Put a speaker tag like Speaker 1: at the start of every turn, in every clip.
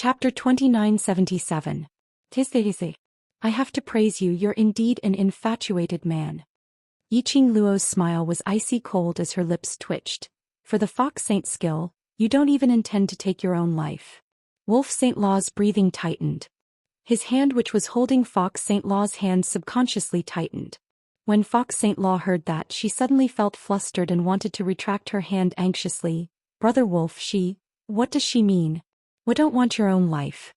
Speaker 1: Chapter 2977. Tisdesi. I have to praise you, you're indeed an infatuated man. Yiqing Luo's smile was icy cold as her lips twitched. For the Fox Saint skill, you don't even intend to take your own life. Wolf Saint Law's breathing tightened. His hand which was holding Fox Saint Law's hand subconsciously tightened. When Fox Saint Law heard that, she suddenly felt flustered and wanted to retract her hand anxiously. Brother Wolf, what does she mean? We don't want your own life.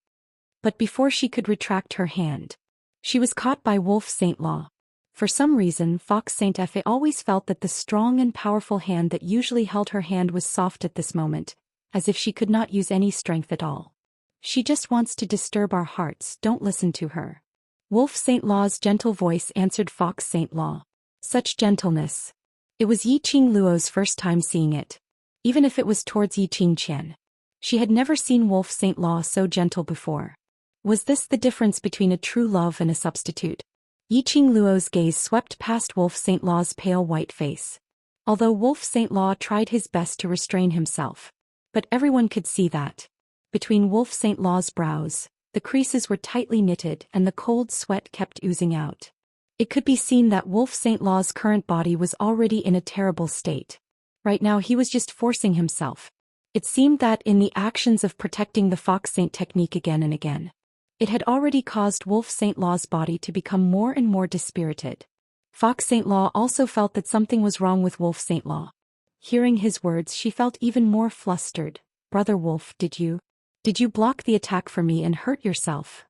Speaker 1: But before she could retract her hand, she was caught by Wolf Saint Law. For some reason, Fox Saint Fa always felt that the strong and powerful hand that usually held her hand was soft at this moment, as if she could not use any strength at all. She just wants to disturb our hearts, don't listen to her. Wolf Saint Law's gentle voice answered Fox Saint Law. Such gentleness. It was Yiqing Luo's first time seeing it. Even if it was towards Yiqing Qian. She had never seen Wolf Saint Law so gentle before. Was this the difference between a true love and a substitute? Yiqing Luo's gaze swept past Wolf Saint Law's pale white face. Although Wolf Saint Law tried his best to restrain himself. But everyone could see that. Between Wolf Saint Law's brows, the creases were tightly knitted and the cold sweat kept oozing out. It could be seen that Wolf Saint Law's current body was already in a terrible state. Right now he was just forcing himself. It seemed that in the actions of protecting the Fox Saint technique again and again, it had already caused Wolf Saint Law's body to become more and more dispirited. Fox Saint Law also felt that something was wrong with Wolf Saint Law. Hearing his words, she felt even more flustered. Brother Wolf, did you block the attack for me and hurt yourself?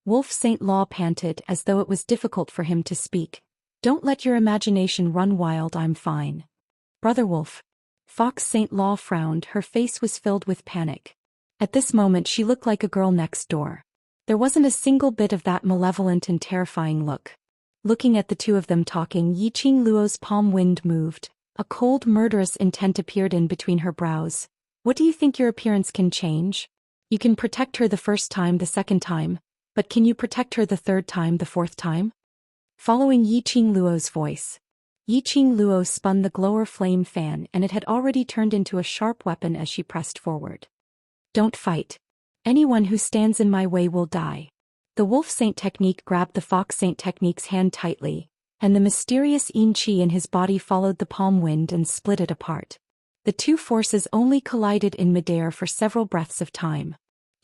Speaker 1: Wolf Saint Law panted as though it was difficult for him to speak. Don't let your imagination run wild, I'm fine. Brother Wolf. Fox Saint Law frowned, her face was filled with panic. At this moment she looked like a girl next door. There wasn't a single bit of that malevolent and terrifying look. Looking at the two of them talking, Yiqing Luo's palm wind moved. A cold, murderous intent appeared in between her brows. What do you think your appearance can change? You can protect her the first time, the second time, but can you protect her the third time, the fourth time? Following Yiqing Luo's voice, Yiqing Luo spun the glower flame fan and it had already turned into a sharp weapon as she pressed forward. Don't fight. Anyone who stands in my way will die. The Wolf Saint technique grabbed the Fox Saint technique's hand tightly, and the mysterious yin qi in his body followed the palm wind and split it apart. The two forces only collided in midair for several breaths of time.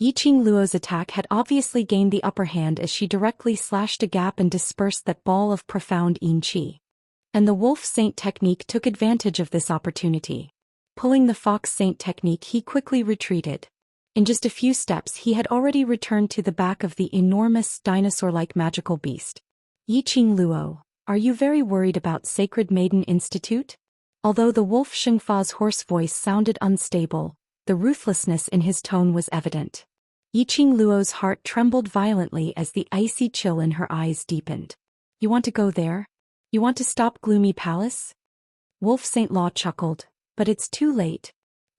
Speaker 1: Yiqing Luo's attack had obviously gained the upper hand as she directly slashed a gap and dispersed that ball of profound yin qi. And the Wolf Saint technique took advantage of this opportunity. Pulling the Fox Saint technique, he quickly retreated. In just a few steps he had already returned to the back of the enormous, dinosaur-like magical beast. Yiqing Luo, are you very worried about Sacred Maiden Institute? Although the Wolf Shengfa's hoarse voice sounded unstable, the ruthlessness in his tone was evident. Yiqing Luo's heart trembled violently as the icy chill in her eyes deepened. You want to go there? You want to stop Gloomy Palace? Wolf Saint Law chuckled, but it's too late.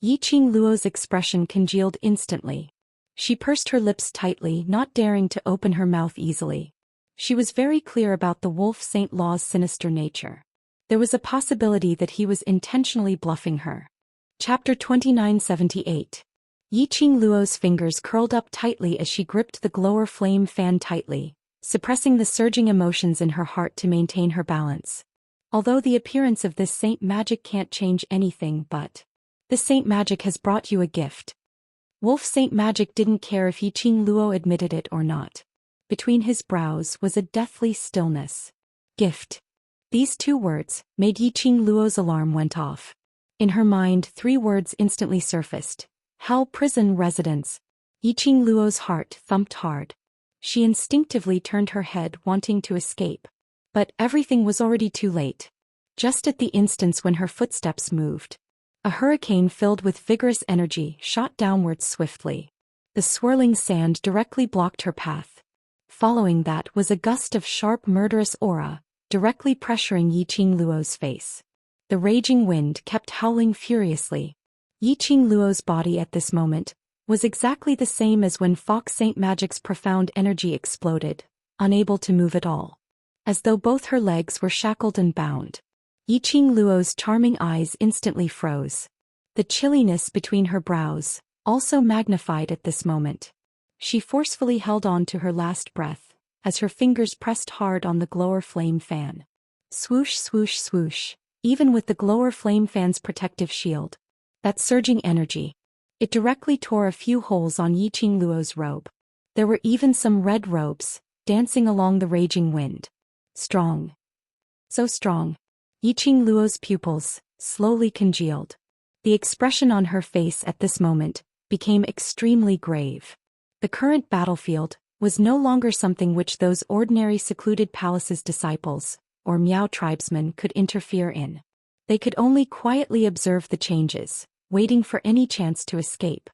Speaker 1: Yiqing Luo's expression congealed instantly. She pursed her lips tightly, not daring to open her mouth easily. She was very clear about the Wolf Saint Law's sinister nature. There was a possibility that he was intentionally bluffing her. Chapter 2978. Yiqing Luo's fingers curled up tightly as she gripped the glower flame fan tightly, suppressing the surging emotions in her heart to maintain her balance. Although the appearance of this saint magic can't change anything, but this saint magic has brought you a gift. Wolf Saint magic didn't care if Yiqing Luo admitted it or not. Between his brows was a deathly stillness. Gift. These two words made Yiqing Luo's alarm went off. In her mind, three words instantly surfaced. Hell, prison, residence. Yiqing Luo's heart thumped hard. She instinctively turned her head, wanting to escape. But everything was already too late. Just at the instant when her footsteps moved, a hurricane filled with vigorous energy shot downwards swiftly. The swirling sand directly blocked her path. Following that was a gust of sharp, murderous aura, directly pressuring Yiqing Luo's face. The raging wind kept howling furiously. Yiqing Luo's body at this moment was exactly the same as when Fox Saint Magic's profound energy exploded, unable to move at all. As though both her legs were shackled and bound. Yiqing Luo's charming eyes instantly froze. The chilliness between her brows, also magnified at this moment. She forcefully held on to her last breath, as her fingers pressed hard on the glower flame fan. Swoosh swoosh swoosh, even with the glower flame fan's protective shield. That surging energy. It directly tore a few holes on Yiqing Luo's robe. There were even some red robes, dancing along the raging wind. Strong. So strong. Yiqing Luo's pupils slowly congealed. The expression on her face at this moment became extremely grave. The current battlefield was no longer something which those ordinary secluded palaces' disciples, or Miao tribesmen, could interfere in. They could only quietly observe the changes, waiting for any chance to escape.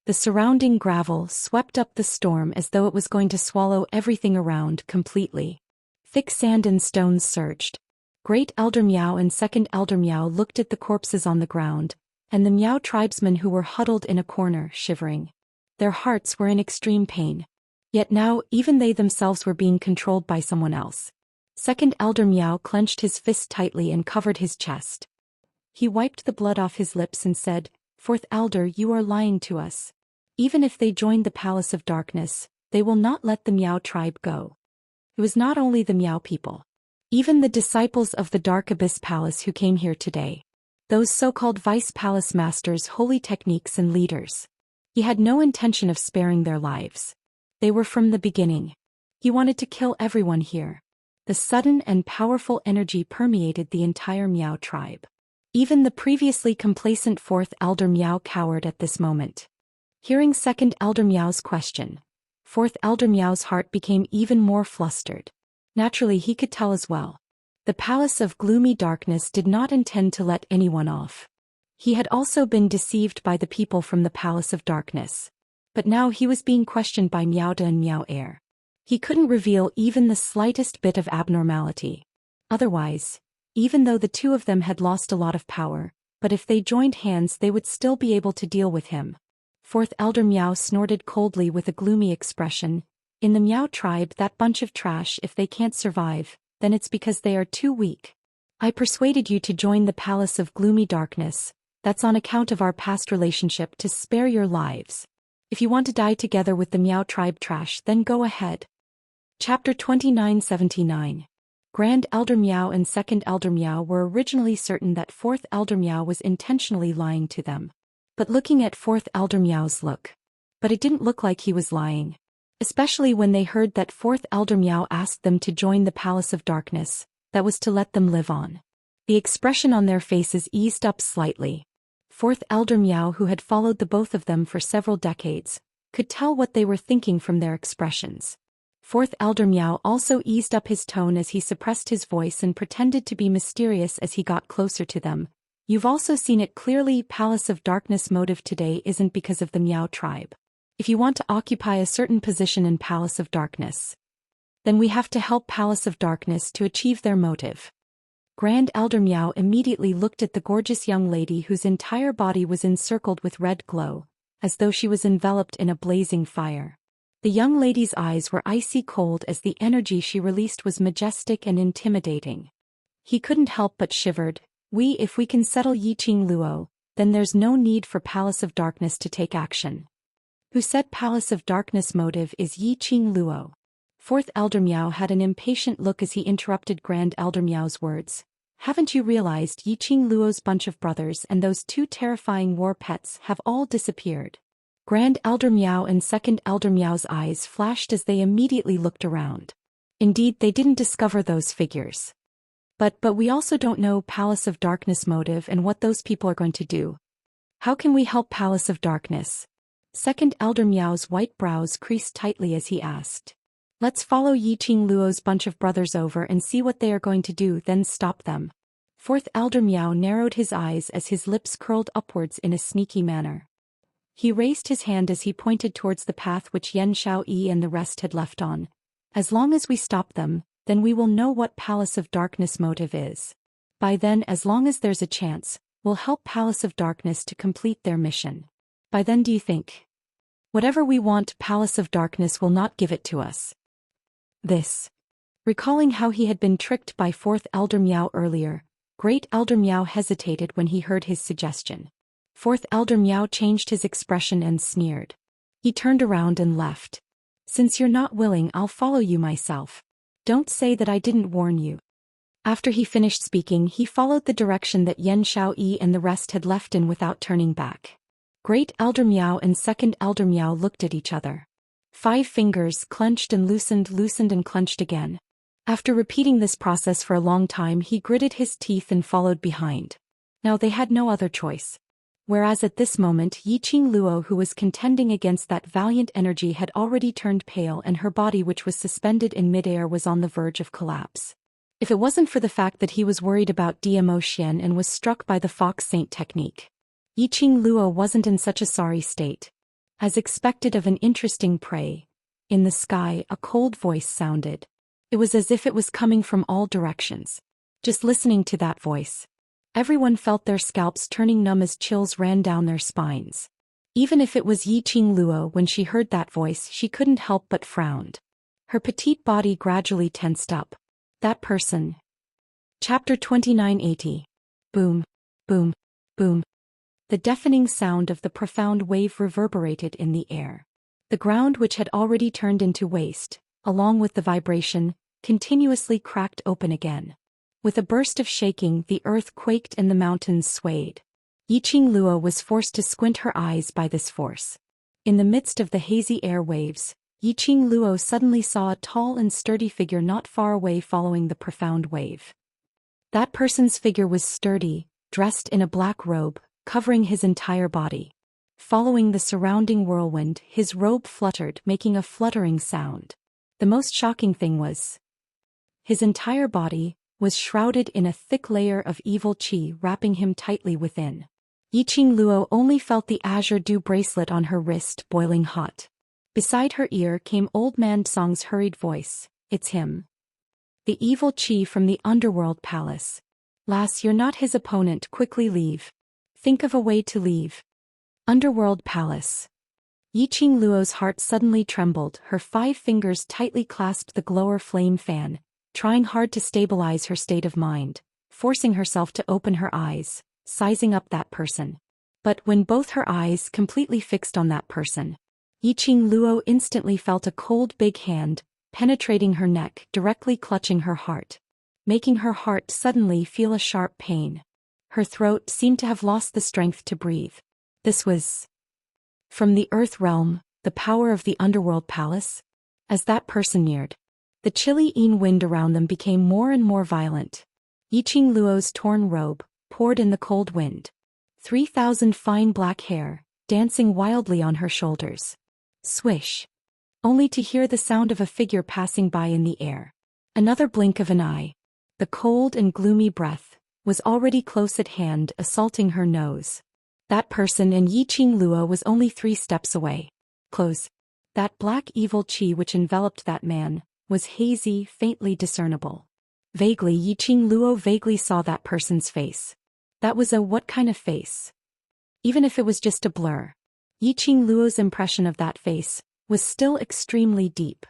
Speaker 1: The surrounding gravel swept up the storm as though it was going to swallow everything around completely. Thick sand and stones surged. Great Elder Miao and Second Elder Miao looked at the corpses on the ground, and the Miao tribesmen who were huddled in a corner, shivering. Their hearts were in extreme pain. Yet now even they themselves were being controlled by someone else. Second Elder Miao clenched his fist tightly and covered his chest. He wiped the blood off his lips and said, "Fourth Elder, you are lying to us. Even if they joined the Palace of Darkness, they will not let the Miao tribe go." It was not only the Miao people. Even the disciples of the Dark Abyss Palace who came here today. Those so-called Vice Palace Masters, holy techniques and leaders. He had no intention of sparing their lives. They were from the beginning. He wanted to kill everyone here. The sudden and powerful energy permeated the entire Miao tribe. Even the previously complacent Fourth Elder Miao cowered at this moment. Hearing Second Elder Miao's question, Fourth Elder Miao's heart became even more flustered. Naturally, he could tell as well. The Palace of Gloomy Darkness did not intend to let anyone off. He had also been deceived by the people from the Palace of Darkness. But now he was being questioned by Miaoda and Miao Air. He couldn't reveal even the slightest bit of abnormality. Otherwise, even though the two of them had lost a lot of power, but if they joined hands they would still be able to deal with him. Fourth Elder Miao snorted coldly with a gloomy expression. In the Miao tribe, that bunch of trash, if they can't survive, then it's because they are too weak. I persuaded you to join the Palace of Gloomy Darkness. That's on account of our past relationship, to spare your lives. If you want to die together with the Miao tribe trash, then go ahead. Chapter 2979. Grand Elder Miao and Second Elder Miao were originally certain that Fourth Elder Miao was intentionally lying to them. But looking at Fourth Elder Miao's look. But it didn't look like he was lying. Especially when they heard that Fourth Elder Miao asked them to join the Palace of Darkness, that was to let them live on. The expression on their faces eased up slightly. Fourth Elder Miao, who had followed the both of them for several decades, could tell what they were thinking from their expressions. Fourth Elder Miao also eased up his tone as he suppressed his voice and pretended to be mysterious as he got closer to them. You've also seen it clearly. Palace of Darkness motive today isn't because of the Miao tribe. If you want to occupy a certain position in Palace of Darkness, then we have to help Palace of Darkness to achieve their motive. Grand Elder Miao immediately looked at the gorgeous young lady whose entire body was encircled with red glow, as though she was enveloped in a blazing fire. The young lady's eyes were icy cold as the energy she released was majestic and intimidating. He couldn't help but shivered. If we can settle Yiqing Luo, then there's no need for Palace of Darkness to take action. Who said Palace of Darkness motive is Yiqing Luo? Fourth Elder Miao had an impatient look as he interrupted Grand Elder Miao's words. Haven't you realized Yiqing Luo's bunch of brothers and those two terrifying war pets have all disappeared? Grand Elder Miao and Second Elder Miao's eyes flashed as they immediately looked around. Indeed, they didn't discover those figures. But we also don't know Palace of Darkness motive and what those people are going to do. How can we help Palace of Darkness? Second Elder Miao's white brows creased tightly as he asked. Let's follow Yiqing Luo's bunch of brothers over and see what they are going to do, then stop them. Fourth Elder Miao narrowed his eyes as his lips curled upwards in a sneaky manner. He raised his hand as he pointed towards the path which Yan Xiaoyi and the rest had left on. As long as we stop them, then we will know what Palace of Darkness motive is. By then, as long as there's a chance, we'll help Palace of Darkness to complete their mission. By then, do you think? Whatever we want, Palace of Darkness will not give it to us. This. Recalling how he had been tricked by Fourth Elder Miao earlier, Great Elder Miao hesitated when he heard his suggestion. Fourth Elder Miao changed his expression and sneered. He turned around and left. Since you're not willing, I'll follow you myself. Don't say that I didn't warn you. After he finished speaking, he followed the direction that Yan Xiaoyi and the rest had left in without turning back. Great Elder Miao and Second Elder Miao looked at each other. 5 fingers clenched and loosened and clenched again. After repeating this process for a long time, he gritted his teeth and followed behind. Now they had no other choice. Whereas at this moment Yiqing Luo, who was contending against that valiant energy, had already turned pale, and her body, which was suspended in midair, was on the verge of collapse. If it wasn't for the fact that he was worried about Zhou Xian and was struck by the Fox Saint technique, Yiqing Luo wasn't in such a sorry state. As expected of an interesting prey, in the sky a cold voice sounded. It was as if it was coming from all directions. Just listening to that voice, everyone felt their scalps turning numb as chills ran down their spines. Even if it was Yiqing Luo, when she heard that voice, she couldn't help but frowned. Her petite body gradually tensed up. That person. Chapter 2980. Boom, boom, boom. The deafening sound of the profound wave reverberated in the air. The ground, which had already turned into waste, along with the vibration, continuously cracked open again. With a burst of shaking, the earth quaked and the mountains swayed. Yiqing Luo was forced to squint her eyes by this force. In the midst of the hazy air waves, Yiqing Luo suddenly saw a tall and sturdy figure not far away following the profound wave. That person's figure was sturdy, dressed in a black robe, covering his entire body. Following the surrounding whirlwind, his robe fluttered, making a fluttering sound. The most shocking thing was, his entire body was shrouded in a thick layer of evil qi, wrapping him tightly within. Yiqing Luo only felt the azure dew bracelet on her wrist boiling hot. Beside her ear came Old Man Song's hurried voice. It's him. The evil qi from the underworld palace. Lass, you're not his opponent, quickly leave. Think of a way to leave. Underworld palace. Yiqing Luo's heart suddenly trembled, her 5 fingers tightly clasped the glower flame fan, trying hard to stabilize her state of mind, forcing herself to open her eyes, sizing up that person. But when both her eyes completely fixed on that person, Yiqing Luo instantly felt a cold big hand penetrating her neck, directly clutching her heart, making her heart suddenly feel a sharp pain. Her throat seemed to have lost the strength to breathe. This was from the earth realm, the power of the underworld palace. As that person neared, the chilly wind around them became more and more violent. Yiqing Luo's torn robe poured in the cold wind. 3,000 fine black hair, dancing wildly on her shoulders. Swish. Only to hear the sound of a figure passing by in the air. Another blink of an eye. The cold and gloomy breath was already close at hand, assaulting her nose. That person, and Yiqing Luo was only 3 steps away. Close. That black evil qi which enveloped that man was hazy, faintly discernible. Vaguely, Yiqing Luo vaguely saw that person's face. That was a what kind of face? Even if it was just a blur, Yiqing Luo's impression of that face was still extremely deep.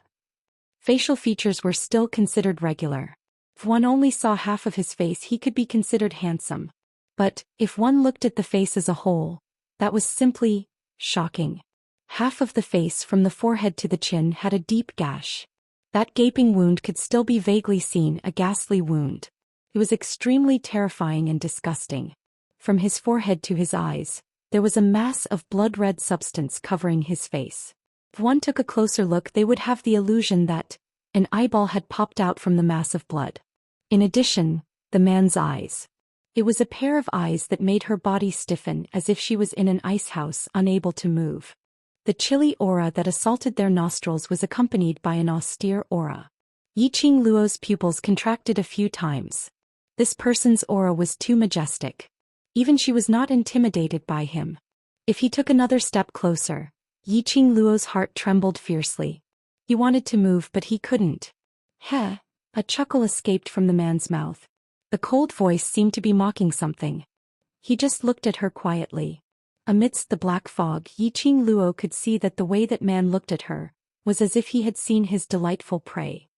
Speaker 1: Facial features were still considered regular. If one only saw half of his face, he could be considered handsome. But, if one looked at the face as a whole, that was simply shocking. Half of the face from the forehead to the chin had a deep gash. That gaping wound could still be vaguely seen, a ghastly wound. It was extremely terrifying and disgusting. From his forehead to his eyes, there was a mass of blood-red substance covering his face. If one took a closer look, they would have the illusion that an eyeball had popped out from the mass of blood. In addition, the man's eyes. It was a pair of eyes that made her body stiffen as if she was in an ice house, unable to move. The chilly aura that assaulted their nostrils was accompanied by an austere aura. Yiqing Luo's pupils contracted a few times. This person's aura was too majestic. Even she was not intimidated by him. If he took another step closer, Yiqing Luo's heart trembled fiercely. He wanted to move, but he couldn't. Heh! A chuckle escaped from the man's mouth. The cold voice seemed to be mocking something. He just looked at her quietly. Amidst the black fog, Yiqing Luo could see that the way that man looked at her was as if he had seen his delightful prey.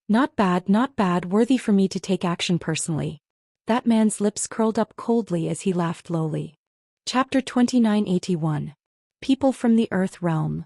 Speaker 1: Not bad, worthy for me to take action personally. That man's lips curled up coldly as he laughed lowly. Chapter 2981. People from the Earth Realm.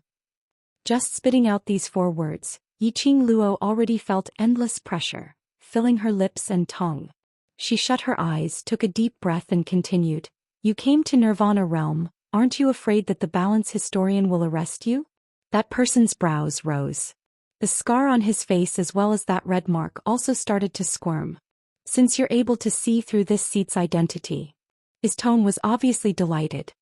Speaker 1: Just spitting out these 4 words, Yiqing Luo already felt endless pressure, filling her lips and tongue. She shut her eyes, took a deep breath and continued, "You came to Nirvana Realm, aren't you afraid that the balance historian will arrest you?" That person's brows rose. The scar on his face as well as that red mark also started to squirm. "Since you're able to see through this seat's identity." His tone was obviously delighted.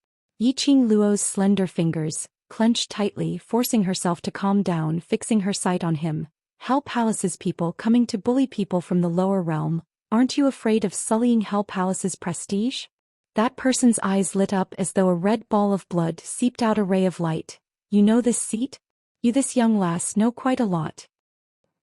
Speaker 1: Yiqing Luo's slender fingers clenched tightly, forcing herself to calm down, fixing her sight on him. "Hell Palace's people coming to bully people from the lower realm, aren't you afraid of sullying Hell Palace's prestige?" That person's eyes lit up as though a red ball of blood seeped out a ray of light. "You know this seat? You this young lass know quite a lot."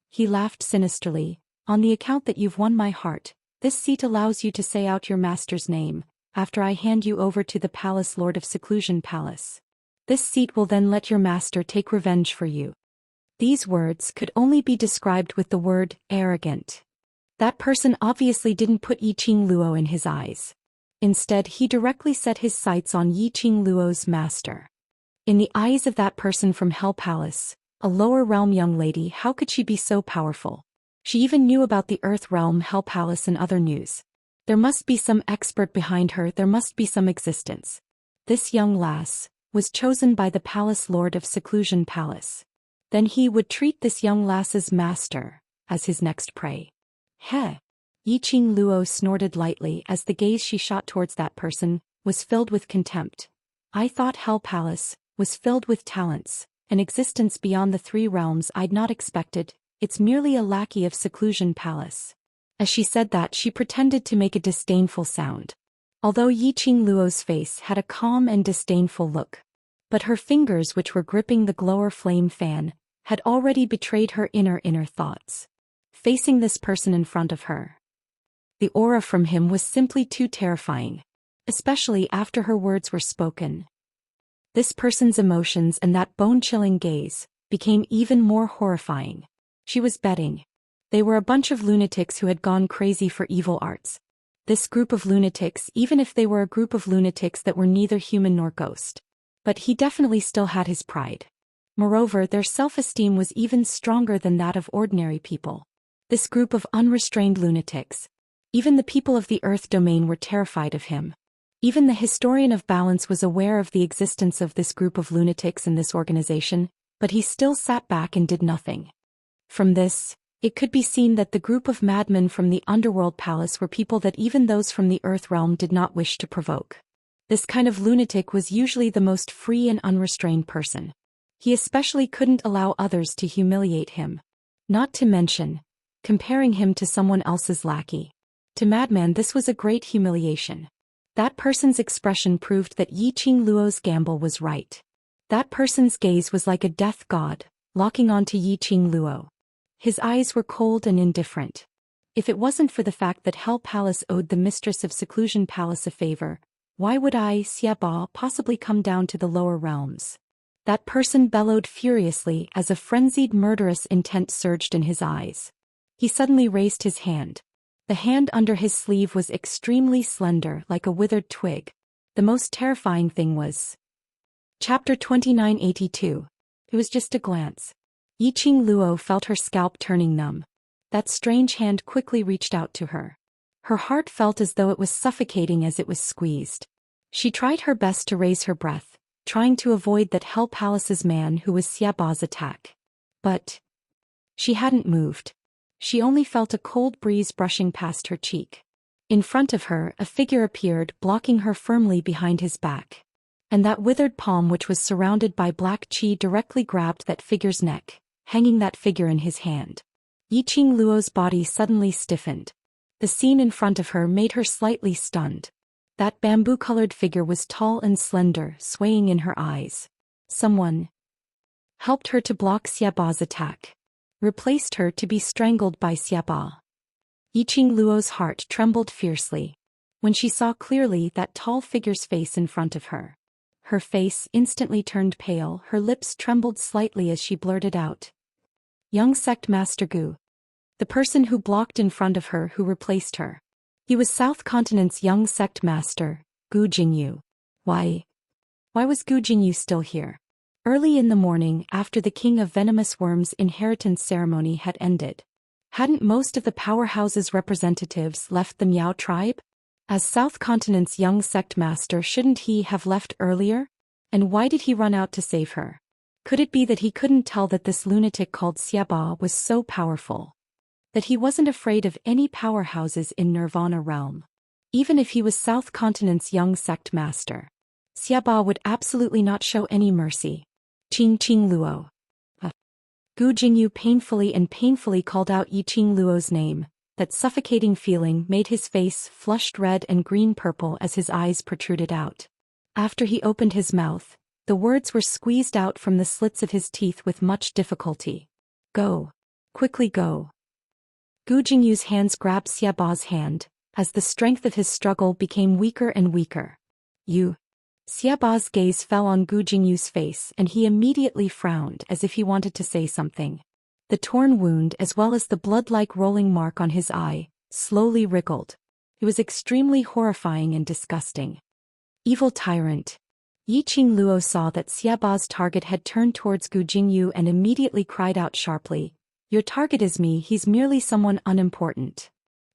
Speaker 1: He laughed sinisterly. "On the account that you've won my heart, this seat allows you to say out your master's name, after I hand you over to the Palace Lord of Seclusion Palace. This seat will then let your master take revenge for you." These words could only be described with the word arrogant. That person obviously didn't put Yiqing Luo in his eyes. Instead, he directly set his sights on Yiqing Luo's master. In the eyes of that person from Hell Palace, a lower realm young lady, how could she be so powerful? She even knew about the Earth Realm, Hell Palace and other news. There must be some expert behind her, there must be some existence. This young lass was chosen by the Palace Lord of Seclusion Palace. Then he would treat this young lass's master as his next prey. Heh! Yiqing Luo snorted lightly as the gaze she shot towards that person was filled with contempt. "I thought Hell Palace was filled with talents, an existence beyond the 3 realms I'd not expected. It's merely a lackey of Seclusion Palace." As she said that, she pretended to make a disdainful sound. Although Yiqing Luo's face had a calm and disdainful look. But her fingers, which were gripping the glower flame fan, had already betrayed her inner thoughts. Facing this person in front of her, the aura from him was simply too terrifying. Especially after her words were spoken. This person's emotions and that bone-chilling gaze became even more horrifying. She was betting. They were a bunch of lunatics who had gone crazy for evil arts. This group of lunatics, even if they were a group of lunatics that were neither human nor ghost. But he definitely still had his pride. Moreover, their self-esteem was even stronger than that of ordinary people. This group of unrestrained lunatics. Even the people of the Earth domain were terrified of him. Even the historian of balance was aware of the existence of this group of lunatics in this organization, but he still sat back and did nothing. From this, it could be seen that the group of madmen from the Underworld Palace were people that even those from the Earth Realm did not wish to provoke. This kind of lunatic was usually the most free and unrestrained person. He especially couldn't allow others to humiliate him. Not to mention, comparing him to someone else's lackey. To madman, this was a great humiliation. That person's expression proved that Yiqing Luo's gamble was right. That person's gaze was like a death god, locking onto Yiqing Luo. His eyes were cold and indifferent. If it wasn't for the fact that Hell Palace owed the mistress of Seclusion Palace a favor, why would I, Xiaba, possibly come down to the lower realms? That person bellowed furiously as a frenzied murderous intent surged in his eyes. He suddenly raised his hand. The hand under his sleeve was extremely slender, like a withered twig. The most terrifying thing was... Chapter 2982. It was just a glance. Yiqing Luo felt her scalp turning numb. That strange hand quickly reached out to her. Her heart felt as though it was suffocating as it was squeezed. She tried her best to raise her breath, trying to avoid that Hell Palace's man who was Xiaba's attack. But she hadn't moved. She only felt a cold breeze brushing past her cheek. In front of her, a figure appeared, blocking her firmly behind his back. And that withered palm which was surrounded by black chi directly grabbed that figure's neck, hanging that figure in his hand. Yiqing Luo's body suddenly stiffened. The scene in front of her made her slightly stunned. That bamboo-colored figure was tall and slender, swaying in her eyes. Someone helped her to block Xiaba's attack. Replaced her to be strangled by Xiaba. Yiqing Luo's heart trembled fiercely when she saw clearly that tall figure's face in front of her. Her face instantly turned pale, her lips trembled slightly as she blurted out. "Young Sect Master Gu." The person who blocked in front of her who replaced her. He was South Continent's young sect master, Gu Jingyu. Why was Gu Jingyu still here? Early in the morning, after the King of Venomous Worms' inheritance ceremony had ended, hadn't most of the powerhouse's representatives left the Miao tribe? As South Continent's young sect master, shouldn't he have left earlier? And why did he run out to save her? Could it be that he couldn't tell that this lunatic called Xiaba was so powerful? That he wasn't afraid of any powerhouses in Nirvana realm? Even if he was South Continent's young sect master, Xiaba would absolutely not show any mercy. Qing Luo. Gu Jingyu painfully called out Qing Luo's name. That suffocating feeling made his face flushed red and green-purple as his eyes protruded out. After he opened his mouth, the words were squeezed out from the slits of his teeth with much difficulty. Go. Quickly go. Gu Jingyu's hands grabbed Xiaba's hand, as the strength of his struggle became weaker and weaker. You. Xiaba's gaze fell on Gu Jingyu's face and he immediately frowned as if he wanted to say something. The torn wound as well as the blood-like rolling mark on his eye slowly wriggled. It was extremely horrifying and disgusting. Evil tyrant. Qing Luo saw that Xiaba's target had turned towards Gu Jingyu and immediately cried out sharply, "Your target is me, he's merely someone unimportant."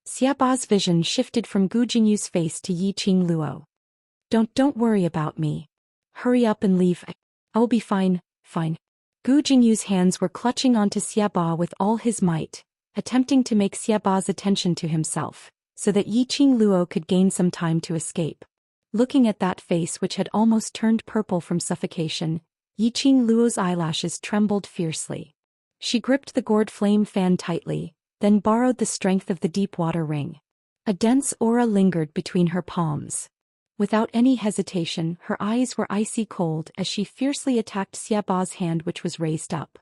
Speaker 1: Xiaba's vision shifted from Gu Jingyu's face to Qing Luo. Don't worry about me. Hurry up and leave. I'll be fine. Gu Jingyu's hands were clutching onto Xiaba with all his might, attempting to make Xiaba's attention to himself, so that Qing Luo could gain some time to escape. Looking at that face which had almost turned purple from suffocation, Qing Luo's eyelashes trembled fiercely. She gripped the gourd flame fan tightly, then borrowed the strength of the deep water ring. A dense aura lingered between her palms. Without any hesitation, her eyes were icy cold as she fiercely attacked Xiaba's hand which was raised up.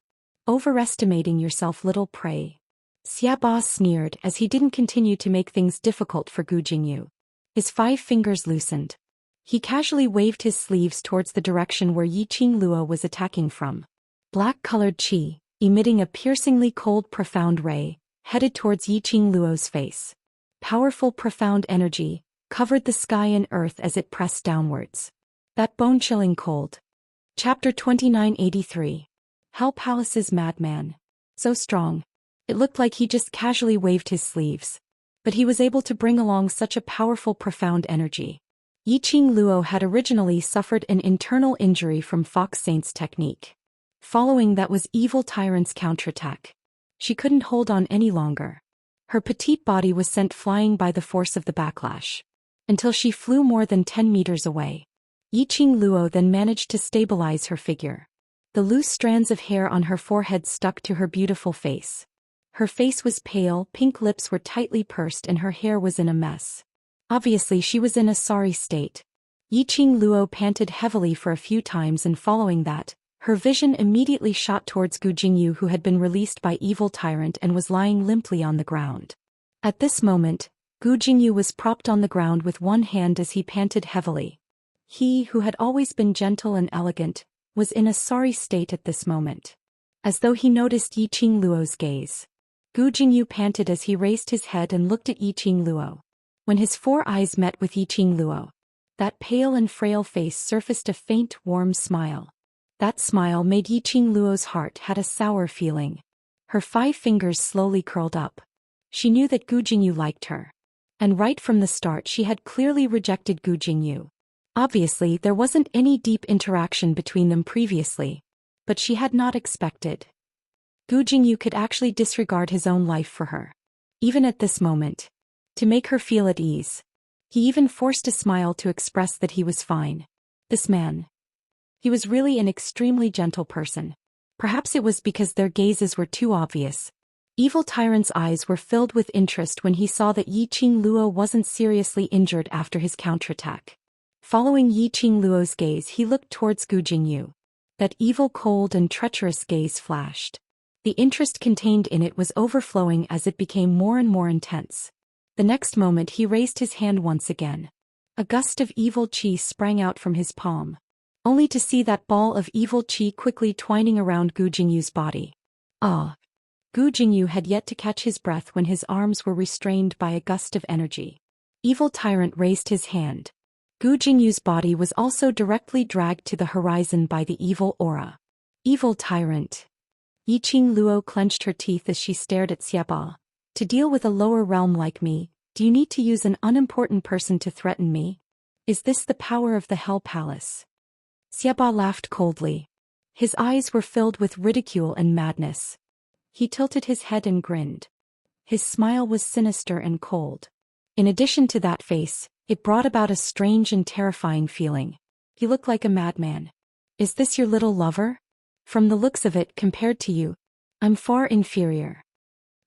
Speaker 1: Overestimating yourself, little prey. Xiaba sneered as he didn't continue to make things difficult for Gu Jingyu. His 5 fingers loosened. He casually waved his sleeves towards the direction where Qing Luo was attacking from. Black-colored qi, emitting a piercingly cold profound ray, headed towards Qing Luo's face. Powerful profound energy covered the sky and earth as it pressed downwards. That bone-chilling cold. Chapter 2983. Hell Palace's madman. So strong. It looked like he just casually waved his sleeves. But he was able to bring along such a powerful profound energy. Qing Luo had originally suffered an internal injury from Fox Saint's technique. Following that was Evil Tyrant's counterattack. She couldn't hold on any longer. Her petite body was sent flying by the force of the backlash, until she flew more than 10 meters away. Qing Luo then managed to stabilize her figure. The loose strands of hair on her forehead stuck to her beautiful face. Her face was pale, pink lips were tightly pursed and her hair was in a mess. Obviously she was in a sorry state. Qing Luo panted heavily for a few times and following that, her vision immediately shot towards Gu Jingyu who had been released by Evil Tyrant and was lying limply on the ground. At this moment, Gu Jingyu was propped on the ground with one hand as he panted heavily. He, who had always been gentle and elegant, was in a sorry state at this moment. As though he noticed Qing Luo's gaze. Gu Jingyu panted as he raised his head and looked at Qing Luo. When his 4 eyes met with Qing Luo, that pale and frail face surfaced a faint, warm smile. That smile made Qing Luo's heart had a sour feeling. Her 5 fingers slowly curled up. She knew that Gu Jingyu liked her. And right from the start she had clearly rejected Gu Jingyu. Obviously there wasn't any deep interaction between them previously. But she had not expected. Gu Jingyu could actually disregard his own life for her. Even at this moment. To make her feel at ease. He even forced a smile to express that he was fine. This man. He was really an extremely gentle person. Perhaps it was because their gazes were too obvious. Evil Tyrant's eyes were filled with interest when he saw that Qing Luo wasn't seriously injured after his counterattack. Following Qing Luo's gaze he looked towards Gu Jingyu. That evil, cold and treacherous gaze flashed. The interest contained in it was overflowing as it became more and more intense. The next moment he raised his hand once again. A gust of evil qi sprang out from his palm. Only to see that ball of evil qi quickly twining around Gu Jingyu's body. Ah! Gu Jingyu had yet to catch his breath when his arms were restrained by a gust of energy. Evil Tyrant raised his hand. Gu Jingyu's body was also directly dragged to the horizon by the evil aura. Evil tyrant. Yiqing Luo clenched her teeth as she stared at Xieba. To deal with a lower realm like me, do you need to use an unimportant person to threaten me? Is this the power of the Hell Palace? Xieba laughed coldly. His eyes were filled with ridicule and madness. He tilted his head and grinned. His smile was sinister and cold. In addition to that face, it brought about a strange and terrifying feeling. He looked like a madman. Is this your little lover? From the looks of it, compared to you, I'm far inferior.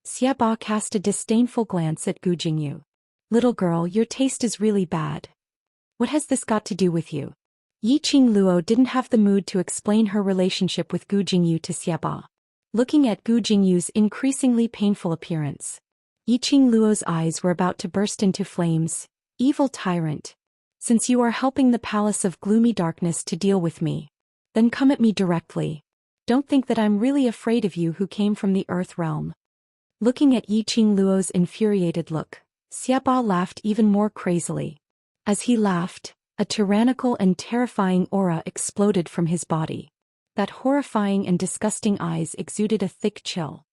Speaker 1: Xieba cast a disdainful glance at Gu Jingyu. Little girl, your taste is really bad. What has this got to do with you? Yiqing Luo didn't have the mood to explain her relationship with Gu Jingyu to Xieba. Looking at Gu Jingyu's increasingly painful appearance, Yiqing Luo's eyes were about to burst into flames. Evil tyrant. Since you are helping the Palace of Gloomy Darkness to deal with me, then come at me directly. Don't think that I'm really afraid of you who came from the Earth realm. Looking at Yiqing Luo's infuriated look, Xieba laughed even more crazily. As he laughed, a tyrannical and terrifying aura exploded from his body. That horrifying and disgusting eyes exuded a thick chill.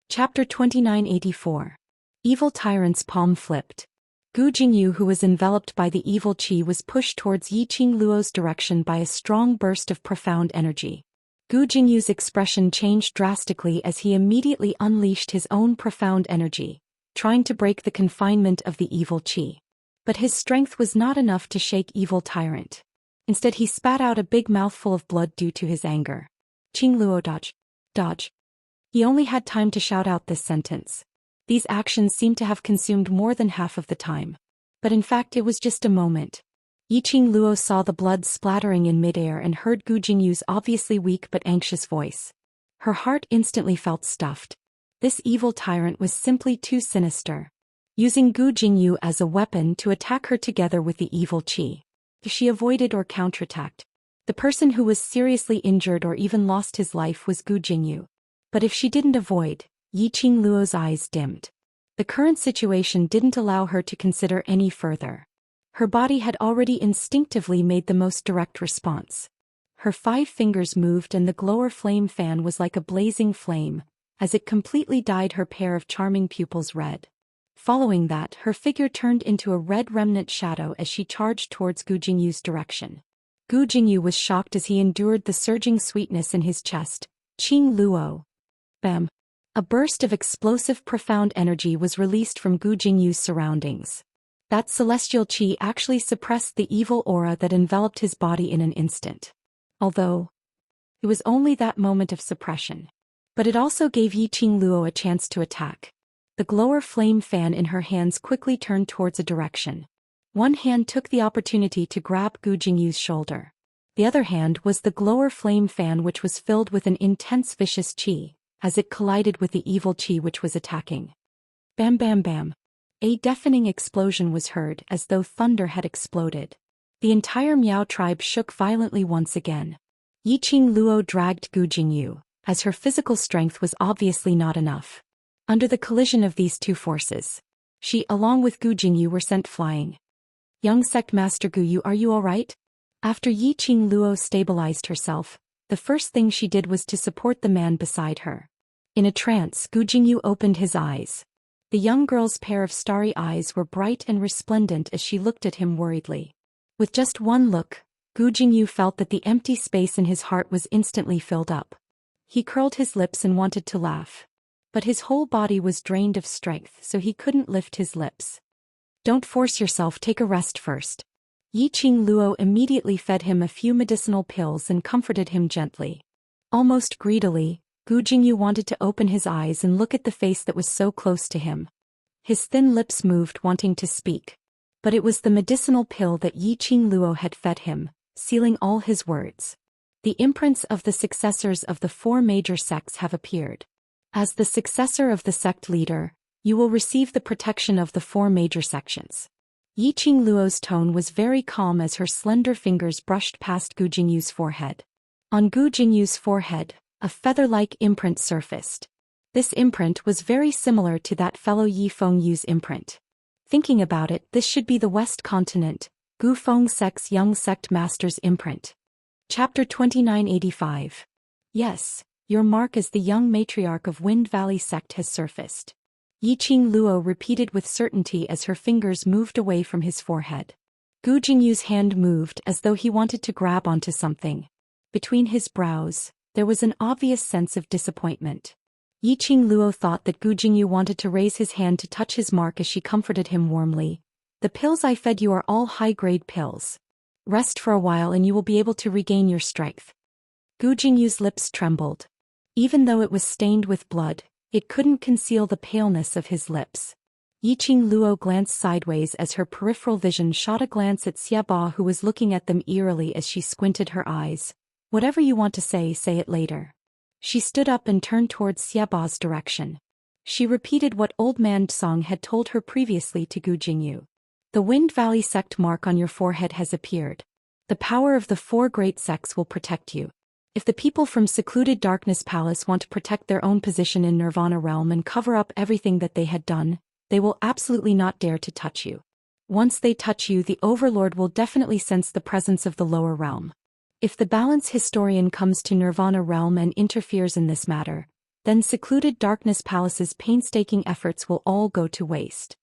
Speaker 1: Chapter 2984. Evil Tyrant's palm flipped. Gu Jingyu, who was enveloped by the evil qi, was pushed towards Yiqing Luo's direction by a strong burst of profound energy. Gu Jingyu's expression changed drastically as he immediately unleashed his own profound energy, trying to break the confinement of the evil qi. But his strength was not enough to shake Evil Tyrant. Instead, he spat out a big mouthful of blood due to his anger. Qing Luo, dodge. Dodge. He only had time to shout out this sentence. These actions seemed to have consumed more than half of the time. But in fact it was just a moment. Yiqing Luo saw the blood splattering in midair and heard Gu Jingyu's obviously weak but anxious voice. Her heart instantly felt stuffed. This evil tyrant was simply too sinister. Using Gu Jingyu as a weapon to attack her together with the evil qi. She avoided or counterattacked. The person who was seriously injured or even lost his life was Gu Jingyu. But if she didn't avoid, Yiqing Luo's eyes dimmed. The current situation didn't allow her to consider any further. Her body had already instinctively made the most direct response. Her 5 fingers moved and the glower flame fan was like a blazing flame, as it completely dyed her pair of charming pupils red. Following that, her figure turned into a red remnant shadow as she charged towards Gu Jingyu's direction. Gu Jingyu was shocked as he endured the surging sweetness in his chest. Qing Luo. Bam. A burst of explosive profound energy was released from Gu Jingyu's surroundings. That celestial qi actually suppressed the evil aura that enveloped his body in an instant. Although it was only that moment of suppression. But it also gave Yiqing Luo a chance to attack. The glower flame fan in her hands quickly turned towards a direction. One hand took the opportunity to grab Gu Jingyu's shoulder. The other hand was the glower flame fan, which was filled with an intense vicious qi, as it collided with the evil qi which was attacking. Bam bam bam. A deafening explosion was heard as though thunder had exploded. The entire Miao tribe shook violently once again. Yiqing Luo dragged Gu Jingyu, as her physical strength was obviously not enough. Under the collision of these two forces, she, along with Gu Jingyu, were sent flying. Young Sect Master Gu, are you alright? After Yiqing Luo stabilized herself, the first thing she did was to support the man beside her. In a trance, Gu Jingyu opened his eyes. The young girl's pair of starry eyes were bright and resplendent as she looked at him worriedly. With just one look, Gu Jingyu felt that the empty space in his heart was instantly filled up. He curled his lips and wanted to laugh. But his whole body was drained of strength, so he couldn't lift his lips. Don't force yourself, take a rest first. Yiqing Luo immediately fed him a few medicinal pills and comforted him gently. Almost greedily, Gu Jingyu wanted to open his eyes and look at the face that was so close to him. His thin lips moved, wanting to speak. But it was the medicinal pill that Yiqing Luo had fed him, sealing all his words. The imprints of the successors of the 4 major sects have appeared. As the successor of the sect leader, you will receive the protection of the 4 major sections. Yiqing Luo's tone was very calm as her slender fingers brushed past Gu Jingyu's forehead. On Gu Jingyu's forehead, a feather-like imprint surfaced. This imprint was very similar to that fellow Yi Feng Yu's imprint. Thinking about it, this should be the West continent, Gu Feng Sect's Young Sect Master's Imprint. Chapter 2985. Yes, your mark as the young matriarch of Wind Valley Sect has surfaced. Yiqing Luo repeated with certainty as her fingers moved away from his forehead. Gu Jingyu's hand moved as though he wanted to grab onto something. Between his brows, there was an obvious sense of disappointment. Yiqing Luo thought that Gu Jingyu wanted to raise his hand to touch his mark as she comforted him warmly. The pills I fed you are all high-grade pills. Rest for a while and you will be able to regain your strength. Gu Jingyu's lips trembled. Even though it was stained with blood, it couldn't conceal the paleness of his lips. Yiqing Luo glanced sideways as her peripheral vision shot a glance at Xiaba, who was looking at them eerily as she squinted her eyes. Whatever you want to say it later. She stood up and turned towards Xiaba's direction. She repeated what Old Man Song had told her previously to Gu Jingyu. The Wind Valley Sect mark on your forehead has appeared. The power of the four great sects will protect you. If the people from secluded Darkness Palace want to protect their own position in Nirvana Realm and cover up everything that they had done, they will absolutely not dare to touch you. Once they touch you, the Overlord will definitely sense the presence of the lower realm. If the Balance Historian comes to Nirvana Realm and interferes in this matter, then secluded Darkness Palace's painstaking efforts will all go to waste.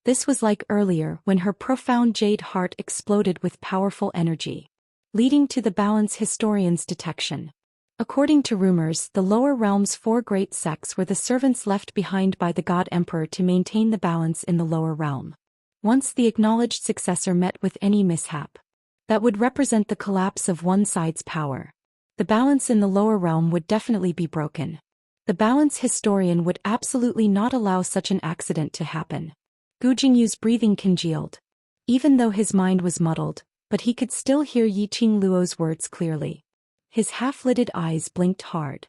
Speaker 1: This was like earlier when her profound jade heart exploded with powerful energy, leading to the Balance Historian's detection. According to rumors, the lower realm's four great sects were the servants left behind by the God Emperor to maintain the balance in the lower realm. Once the acknowledged successor met with any mishap, that would represent the collapse of one side's power. The balance in the lower realm would definitely be broken. The Balance Historian would absolutely not allow such an accident to happen. Gu Jingyu's breathing congealed. Even though his mind was muddled, but he could still hear Yiqing Luo's words clearly. His half-lidded eyes blinked hard.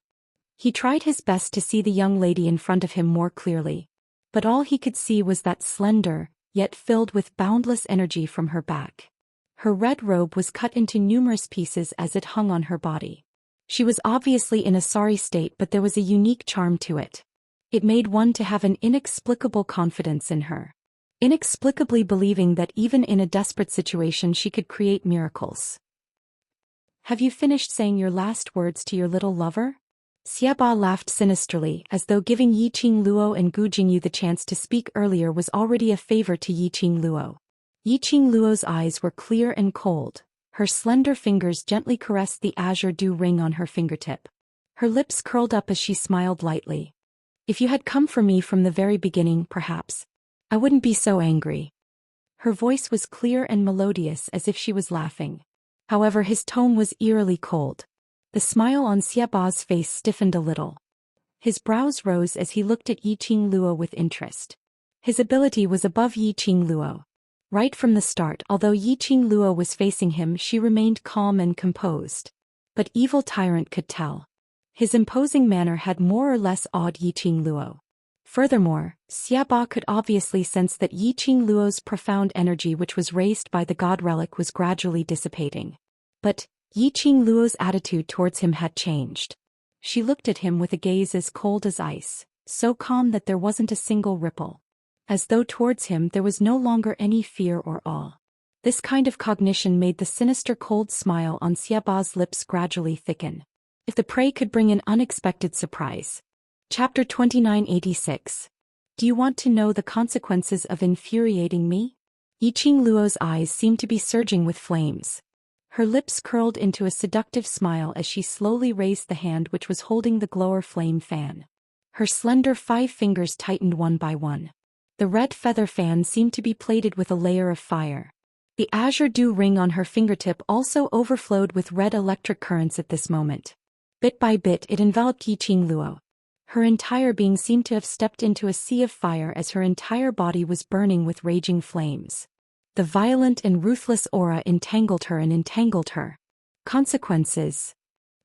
Speaker 1: He tried his best to see the young lady in front of him more clearly, but all he could see was that slender, yet filled with boundless energy from her back. Her red robe was cut into numerous pieces as it hung on her body. She was obviously in a sorry state, but there was a unique charm to it. It made one to have an inexplicable confidence in her. Inexplicably believing that even in a desperate situation she could create miracles. Have you finished saying your last words to your little lover? Xiaba laughed sinisterly, as though giving Yiqing Luo and Gu Jingyu the chance to speak earlier was already a favor to Yiqing Luo. Yiqing Luo's eyes were clear and cold. Her slender fingers gently caressed the azure dew ring on her fingertip. Her lips curled up as she smiled lightly. If you had come for me from the very beginning, perhaps I wouldn't be so angry. Her voice was clear and melodious as if she was laughing. However, his tone was eerily cold. The smile on Xiaba's face stiffened a little. His brows rose as he looked at Yiqing Luo with interest. His ability was above Yiqing Luo. Right from the start, although Yiqing Luo was facing him, she remained calm and composed. But Evil Tyrant could tell. His imposing manner had more or less awed Yiqing Luo. Furthermore, Xiaba could obviously sense that Yiqing Luo's profound energy, which was raised by the god relic, was gradually dissipating. But Yiqing Luo's attitude towards him had changed. She looked at him with a gaze as cold as ice, so calm that there wasn't a single ripple. As though towards him there was no longer any fear or awe. This kind of cognition made the sinister cold smile on Xiaba's lips gradually thicken. If the prey could bring an unexpected surprise. Chapter 2986. Do you want to know the consequences of infuriating me? Yiqing Luo's eyes seemed to be surging with flames. Her lips curled into a seductive smile as she slowly raised the hand which was holding the glower flame fan. Her slender 5 fingers tightened one by one. The red feather fan seemed to be plated with a layer of fire. The azure dew ring on her fingertip also overflowed with red electric currents at this moment. Bit by bit it enveloped Yiqing Luo. Her entire being seemed to have stepped into a sea of fire as her entire body was burning with raging flames. The violent and ruthless aura entangled her. Consequences.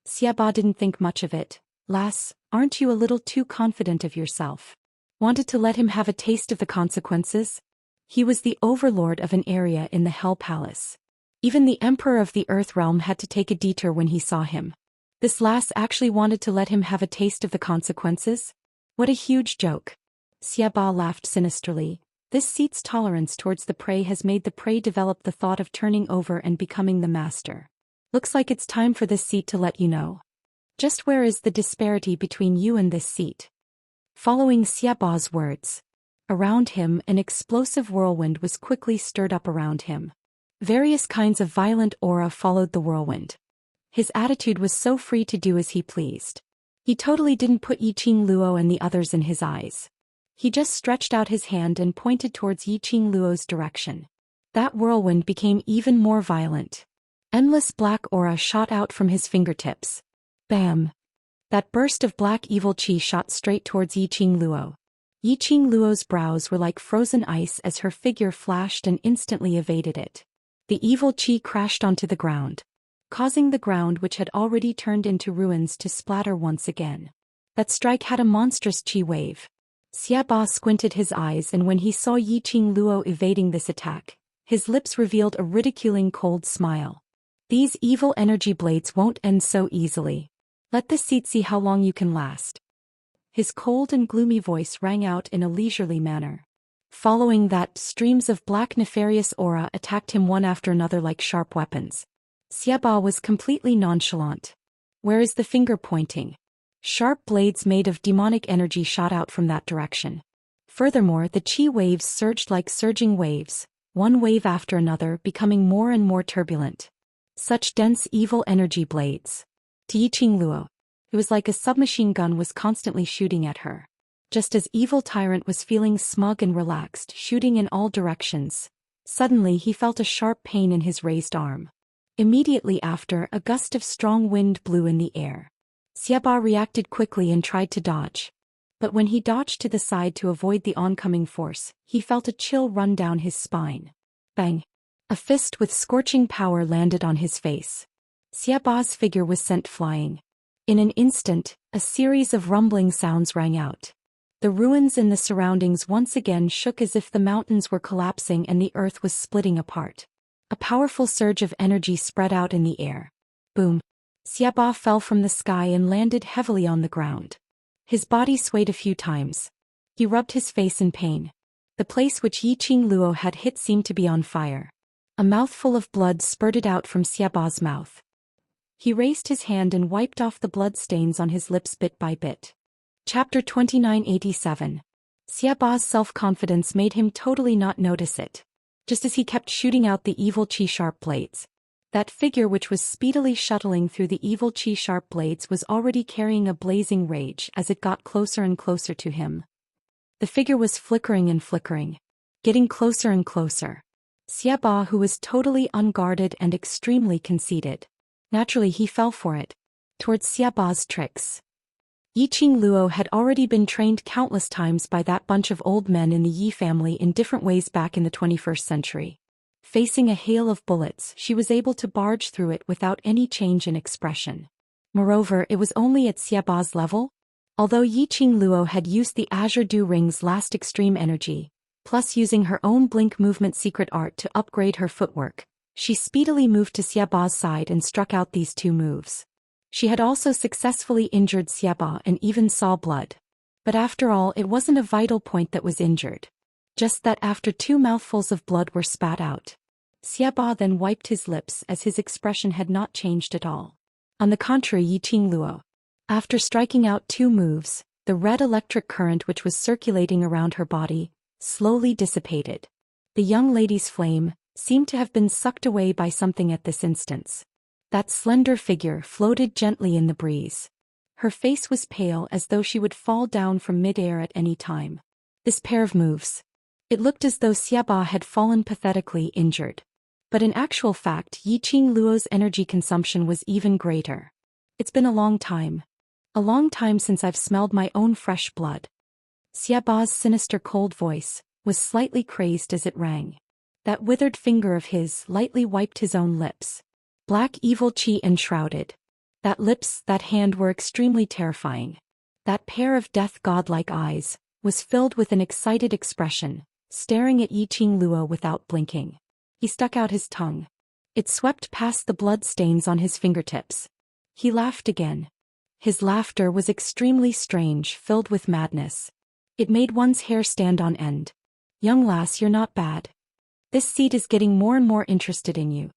Speaker 1: Xiaba didn't think much of it. Lass, aren't you a little too confident of yourself? Wanted to let him have a taste of the consequences? He was the overlord of an area in the Hell Palace. Even the Emperor of the Earth Realm had to take a detour when he saw him. This lass actually wanted to let him have a taste of the consequences? What a huge joke. Xiaba laughed sinisterly. This seat's tolerance towards the prey has made the prey develop the thought of turning over and becoming the master. Looks like it's time for this seat to let you know. Just where is the disparity between you and this seat? Following Xiaoba's words. Around him, an explosive whirlwind was quickly stirred up around him. Various kinds of violent aura followed the whirlwind. His attitude was so free to do as he pleased. He totally didn't put Yiqing Luo and the others in his eyes. He just stretched out his hand and pointed towards Yiqing Luo's direction. That whirlwind became even more violent. Endless black aura shot out from his fingertips. Bam! That burst of black evil qi shot straight towards Yiqing Luo. Yiqing Luo's brows were like frozen ice as her figure flashed and instantly evaded it. The evil qi crashed onto the ground, causing the ground which had already turned into ruins to splatter once again. That strike had a monstrous qi wave. Xiaba squinted his eyes, and when he saw Yiqing Luo evading this attack, his lips revealed a ridiculing cold smile. These evil energy blades won't end so easily. Let this seat see how long you can last. His cold and gloomy voice rang out in a leisurely manner. Following that, streams of black nefarious aura attacked him one after another like sharp weapons. Xiaba was completely nonchalant. Where is the finger pointing? Sharp blades made of demonic energy shot out from that direction. Furthermore, the qi waves surged like surging waves, one wave after another, becoming more and more turbulent. Such dense evil energy blades. To Yiqing Luo, it was like a submachine gun was constantly shooting at her. Just as evil tyrant was feeling smug and relaxed, shooting in all directions, suddenly he felt a sharp pain in his raised arm. Immediately after, a gust of strong wind blew in the air. Xiaba reacted quickly and tried to dodge. But when he dodged to the side to avoid the oncoming force, he felt a chill run down his spine. Bang! A fist with scorching power landed on his face. Xiaba's figure was sent flying. In an instant, a series of rumbling sounds rang out. The ruins in the surroundings once again shook as if the mountains were collapsing and the earth was splitting apart. A powerful surge of energy spread out in the air. Boom! Xiaba fell from the sky and landed heavily on the ground. His body swayed a few times. He rubbed his face in pain. The place which Yiqing Luo had hit seemed to be on fire. A mouthful of blood spurted out from Xiaba's mouth. He raised his hand and wiped off the blood stains on his lips bit by bit. Chapter 2987. Xiaba's self-confidence made him totally not notice it. Just as he kept shooting out the evil qi sharp blades. That figure which was speedily shuttling through the evil qi sharp blades was already carrying a blazing rage as it got closer and closer to him. The figure was flickering and flickering, getting closer and closer. Xiaba, who was totally unguarded and extremely conceited, naturally he fell for it, towards Xiaba's tricks. Yiqing Luo had already been trained countless times by that bunch of old men in the Yi family in different ways back in the 21st century. Facing a hail of bullets, she was able to barge through it without any change in expression. Moreover, it was only at Xiaba's level. Although Yiqing Luo had used the Azure Dew Ring's last extreme energy, plus using her own blink movement secret art to upgrade her footwork, she speedily moved to Xiaba's side and struck out these two moves. She had also successfully injured Xiaba and even saw blood. But after all, it wasn't a vital point that was injured. Just that after two mouthfuls of blood were spat out. Xiaba then wiped his lips as his expression had not changed at all. On the contrary, Yiqing Luo, after striking out two moves, the red electric current which was circulating around her body slowly dissipated. The young lady's flame seemed to have been sucked away by something at this instance. That slender figure floated gently in the breeze. Her face was pale as though she would fall down from mid-air at any time. This pair of moves. It looked as though Xiaba had fallen pathetically injured. But in actual fact, Yiqing Luo's energy consumption was even greater. It's been a long time. A long time since I've smelled my own fresh blood. Xiaba's sinister cold voice was slightly crazed as it rang. That withered finger of his lightly wiped his own lips. Black evil qi enshrouded. That lips, that hand were extremely terrifying. That pair of death godlike eyes was filled with an excited expression, staring at Yiqing Luo without blinking. He stuck out his tongue. It swept past the blood stains on his fingertips. He laughed again. His laughter was extremely strange, filled with madness. It made one's hair stand on end. Young lass, you're not bad. This seat is getting more and more interested in you.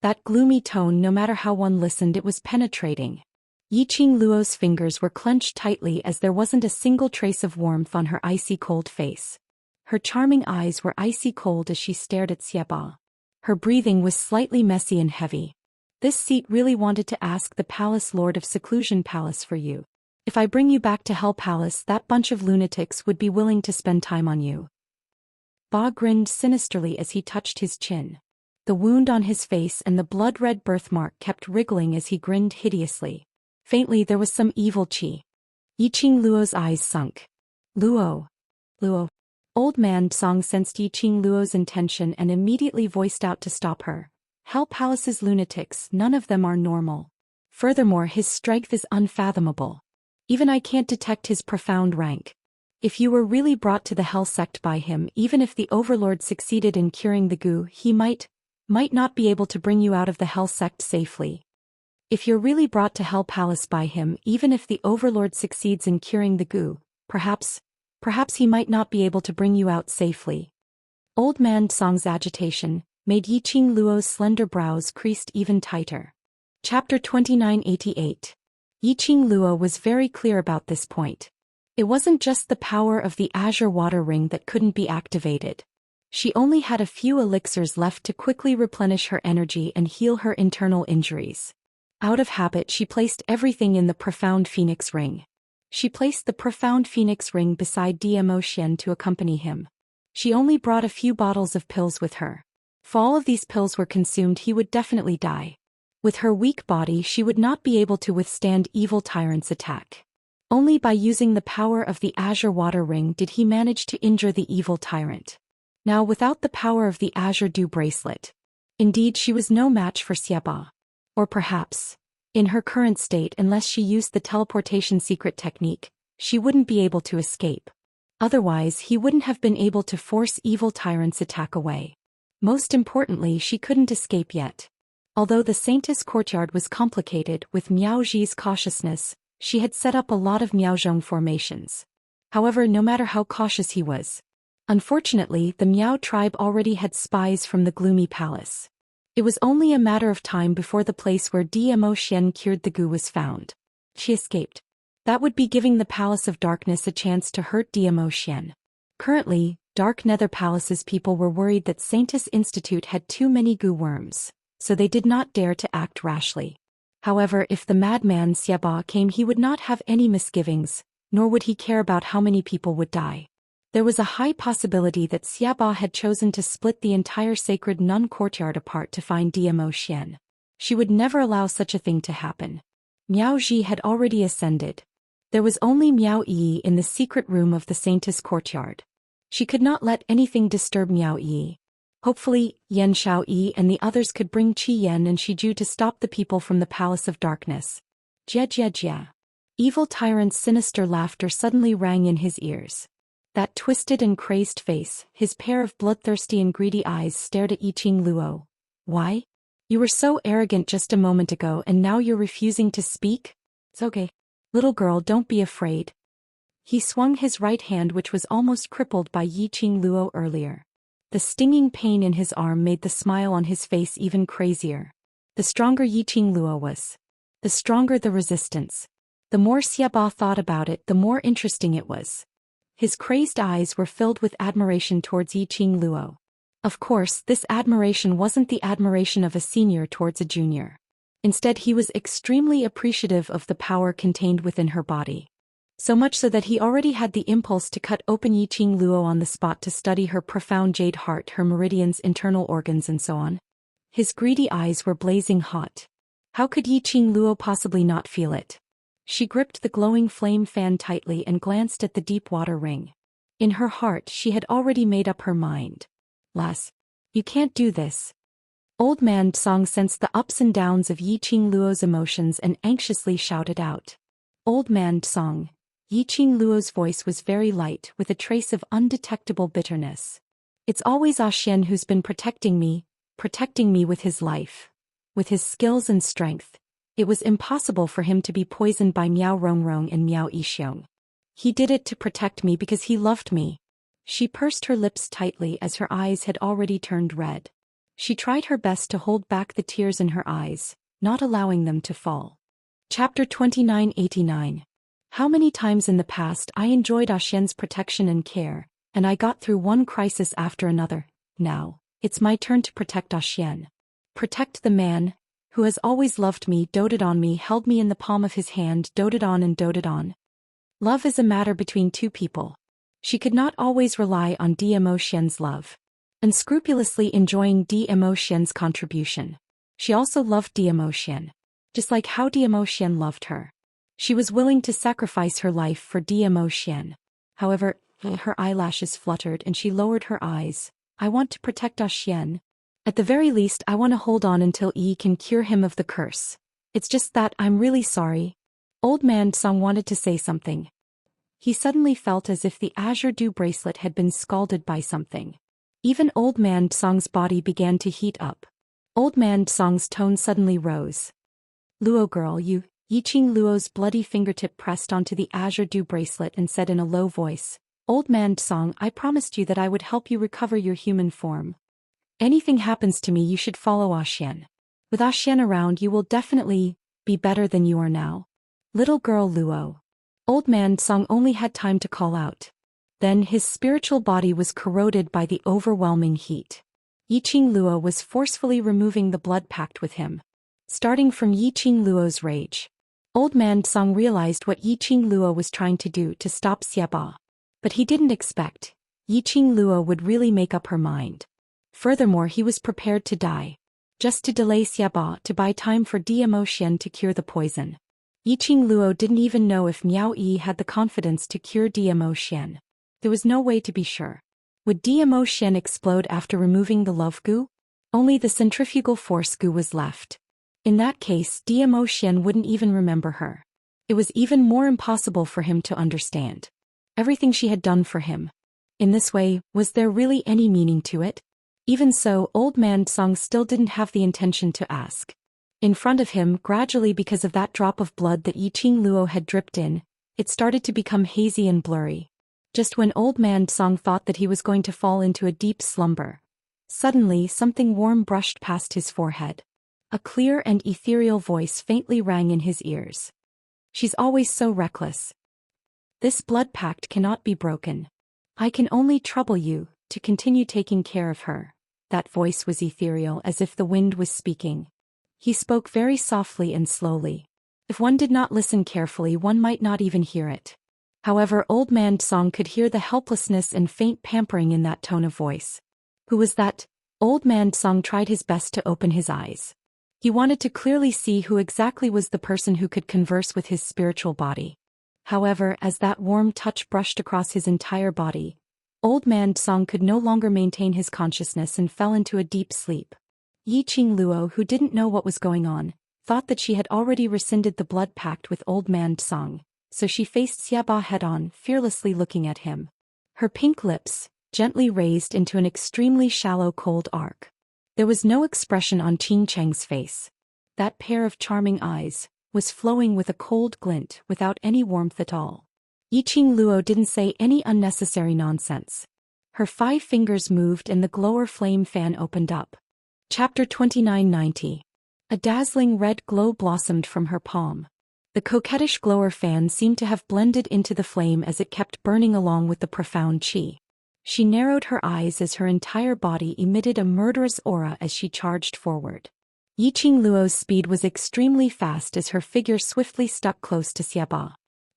Speaker 1: That gloomy tone, no matter how one listened, it was penetrating. Yiqing Luo's fingers were clenched tightly as there wasn't a single trace of warmth on her icy cold face. Her charming eyes were icy cold as she stared at Xieba. Her breathing was slightly messy and heavy. This seat really wanted to ask the Palace Lord of Seclusion Palace for you. If I bring you back to Hell Palace, that bunch of lunatics would be willing to spend time on you. Ba grinned sinisterly as he touched his chin. The wound on his face and the blood-red birthmark kept wriggling as he grinned hideously. Faintly there was some evil chi. Yiqing Luo's eyes sunk. Luo. Old man Song sensed Yiqing Luo's intention and immediately voiced out to stop her. Hell Palace's lunatics, none of them are normal. Furthermore, his strength is unfathomable. Even I can't detect his profound rank. If you were really brought to the Hell sect by him, even if the Overlord succeeded in curing the goo, he might not be able to bring you out of the Hell sect safely. If you're really brought to Hell Palace by him, even if the Overlord succeeds in curing the goo, perhaps he might not be able to bring you out safely. Old man Song's agitation made Yiqing Luo's slender brows creased even tighter. Chapter 2988. Yiqing Luo was very clear about this point. It wasn't just the power of the Azure Water Ring that couldn't be activated. She only had a few elixirs left to quickly replenish her energy and heal her internal injuries. Out of habit, she placed everything in the Profound Phoenix Ring. She placed the Profound Phoenix Ring beside Zhou Xian to accompany him. She only brought a few bottles of pills with her. If all of these pills were consumed, he would definitely die. With her weak body, she would not be able to withstand Evil Tyrant's attack. Only by using the power of the Azure Water Ring did he manage to injure the Evil Tyrant. Now, without the power of the Azure Dew Bracelet, indeed she was no match for Xieba. Or perhaps, in her current state, unless she used the teleportation secret technique, she wouldn't be able to escape. Otherwise, he wouldn't have been able to force Evil Tyrant's attack away. Most importantly, she couldn't escape yet. Although the Saintess courtyard was complicated, with Miao Zhi's cautiousness, she had set up a lot of Miaozhong formations. However, no matter how cautious he was, unfortunately, the Miao tribe already had spies from the gloomy palace. It was only a matter of time before the place where Zhou Xian cured the goo was found. She escaped. That would be giving the Palace of Darkness a chance to hurt Zhou Xian. Currently, Dark Nether Palace's people were worried that Saintess Institute had too many goo worms, so they did not dare to act rashly. However, if the madman Xieba came, he would not have any misgivings, nor would he care about how many people would die. There was a high possibility that Xieba had chosen to split the entire Sacred Nun courtyard apart to find Zhou Xian. She would never allow such a thing to happen. Miao Zhi had already ascended. There was only Miao Yi in the secret room of the Saintess courtyard. She could not let anything disturb Miao Yi. Hopefully, Yan Xiaoyi and the others could bring Qi Yan and Shiju to stop the people from the Palace of Darkness. Jia. Evil Tyrant's sinister laughter suddenly rang in his ears. That twisted and crazed face, his pair of bloodthirsty and greedy eyes stared at Yiqing Luo. Why? You were so arrogant just a moment ago and now you're refusing to speak? It's okay. Little girl, don't be afraid. He swung his right hand, which was almost crippled by Yiqing Luo earlier. The stinging pain in his arm made the smile on his face even crazier. The stronger Yiqing Luo was, the stronger the resistance. The more Xieba thought about it, the more interesting it was. His crazed eyes were filled with admiration towards Yiqing Luo. Of course, this admiration wasn't the admiration of a senior towards a junior. Instead, he was extremely appreciative of the power contained within her body. So much so that he already had the impulse to cut open Yiqing Luo on the spot to study her profound jade heart, her meridians, internal organs, and so on. His greedy eyes were blazing hot. How could Yiqing Luo possibly not feel it? She gripped the glowing flame fan tightly and glanced at the deep water ring. In her heart, she had already made up her mind. Lass, you can't do this. Old man Song sensed the ups and downs of Yiqing Luo's emotions and anxiously shouted out. Old man Song. Yiqing Luo's voice was very light, with a trace of undetectable bitterness. It's always Xian who's been protecting me with his life. With his skills and strength. It was impossible for him to be poisoned by Miao Rongrong and Miao Yixiong. He did it to protect me because he loved me. She pursed her lips tightly as her eyes had already turned red. She tried her best to hold back the tears in her eyes, not allowing them to fall. Chapter 2989. How many times in the past I enjoyed Xian's protection and care, and I got through one crisis after another. Now, it's my turn to protect Xian. Protect the man who has always loved me, doted on me, held me in the palm of his hand, doted on and doted on. Love is a matter between two people. She could not always rely on Xian's love. Unscrupulously enjoying Xian's contribution. She also loved Xian. Just like how Xian loved her. She was willing to sacrifice her life for Xian. However, her eyelashes fluttered and she lowered her eyes. I want to protect Xian. At the very least, I want to hold on until Yi can cure him of the curse. It's just that I'm really sorry. Old Man Song wanted to say something. He suddenly felt as if the azure dew bracelet had been scalded by something. Even Old Man Song's body began to heat up. Old Man Song's tone suddenly rose. Luo girl, you. Yiqing Luo's bloody fingertip pressed onto the azure dew bracelet and said in a low voice, Old Man Song, I promised you that I would help you recover your human form. Anything happens to me, you should follow Xian. With Xian around, you will definitely be better than you are now. Little girl Luo. Old Man Song only had time to call out. Then his spiritual body was corroded by the overwhelming heat. Yiqing Luo was forcefully removing the blood pact with him. Starting from Yiqing Luo's rage. Old Man Song realized what Yiqing Luo was trying to do to stop Xiaba. But he didn't expect Yiqing Luo would really make up her mind. Furthermore, he was prepared to die. Just to delay Xiaba to buy time for Xian to cure the poison. Yiqing Luo didn't even know if Miao Yi had the confidence to cure Xian. There was no way to be sure. Would Xian explode after removing the love goo? Only the centrifugal force goo was left. In that case, Xian wouldn't even remember her. It was even more impossible for him to understand everything she had done for him. In this way, was there really any meaning to it? Even so, Old Man Song still didn't have the intention to ask. In front of him, gradually because of that drop of blood that Yiqing Luo had dripped in, it started to become hazy and blurry. Just when Old Man Song thought that he was going to fall into a deep slumber. Suddenly, something warm brushed past his forehead. A clear and ethereal voice faintly rang in his ears. She's always so reckless. This blood pact cannot be broken. I can only trouble you to continue taking care of her. That voice was ethereal, as if the wind was speaking. He spoke very softly and slowly. If one did not listen carefully, one might not even hear it. However, Old Man Song could hear the helplessness and faint pampering in that tone of voice. Who was that? Old Man Song tried his best to open his eyes. He wanted to clearly see who exactly was the person who could converse with his spiritual body. However, as that warm touch brushed across his entire body, Old Man Song could no longer maintain his consciousness and fell into a deep sleep. Yiqing Luo, who didn't know what was going on, thought that she had already rescinded the blood pact with Old Man Song, so she faced Xiaba head-on, fearlessly looking at him. Her pink lips, gently raised into an extremely shallow cold arc. There was no expression on Qing Cheng's face. That pair of charming eyes was flowing with a cold glint without any warmth at all. Yiqing Luo didn't say any unnecessary nonsense. Her 5 fingers moved and the glower flame fan opened up. Chapter 2990. A dazzling red glow blossomed from her palm. The coquettish glower fan seemed to have blended into the flame as it kept burning along with the profound qi. She narrowed her eyes as her entire body emitted a murderous aura as she charged forward. Yiqing Luo's speed was extremely fast as her figure swiftly stuck close to Xiaba.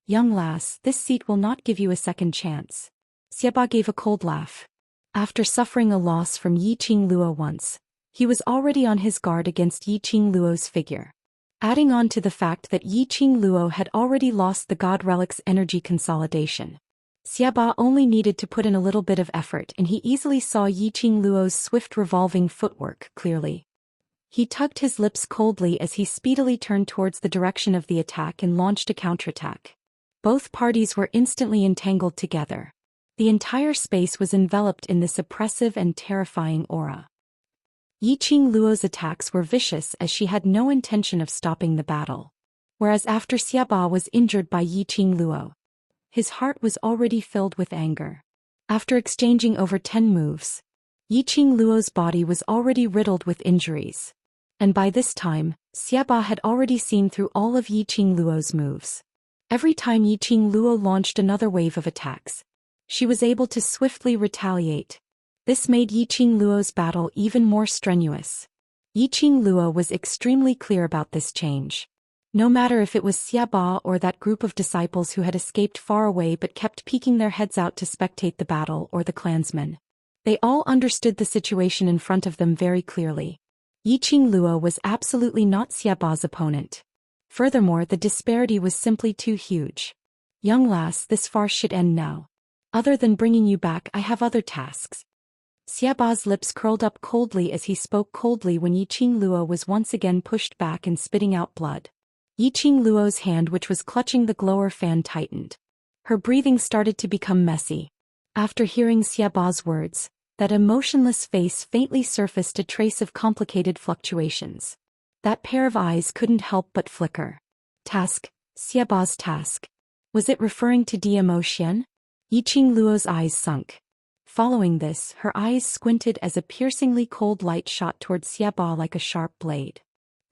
Speaker 1: Young lass, this seat will not give you a second chance. Xiaba gave a cold laugh. After suffering a loss from Yiqing Luo once, he was already on his guard against Yiqing Luo's figure. Adding on to the fact that Yiqing Luo had already lost the God Relic's energy consolidation. Xiaba only needed to put in a little bit of effort and he easily saw Yiqing Luo's swift revolving footwork clearly. He tugged his lips coldly as he speedily turned towards the direction of the attack and launched a counterattack. Both parties were instantly entangled together. The entire space was enveloped in this oppressive and terrifying aura. Yiqing Luo's attacks were vicious as she had no intention of stopping the battle. Whereas after Xiaba was injured by Yiqing Luo, his heart was already filled with anger. After exchanging over 10 moves, Yiqing Luo's body was already riddled with injuries. And by this time, Xiaba had already seen through all of Yiqing Luo's moves. Every time Yiqing Luo launched another wave of attacks, she was able to swiftly retaliate. This made Yiqing Luo's battle even more strenuous. Yiqing Luo was extremely clear about this change. No matter if it was Xiaba or that group of disciples who had escaped far away but kept peeking their heads out to spectate the battle, or the clansmen, they all understood the situation in front of them very clearly. Yiqing Luo was absolutely not Xiaba's opponent. Furthermore, the disparity was simply too huge. Young lass, this farce should end now. Other than bringing you back, I have other tasks. Xiaba's lips curled up coldly as he spoke coldly when Yiqing Luo was once again pushed back and spitting out blood. Yiqing Luo's hand, which was clutching the glower fan, tightened. Her breathing started to become messy. After hearing Xiaba's words, that emotionless face faintly surfaced a trace of complicated fluctuations. That pair of eyes couldn't help but flicker. Task, Xiaba's task. Was it referring to Zhou Xian? Yiqing Luo's eyes sunk. Following this, her eyes squinted as a piercingly cold light shot towards Xiaba like a sharp blade.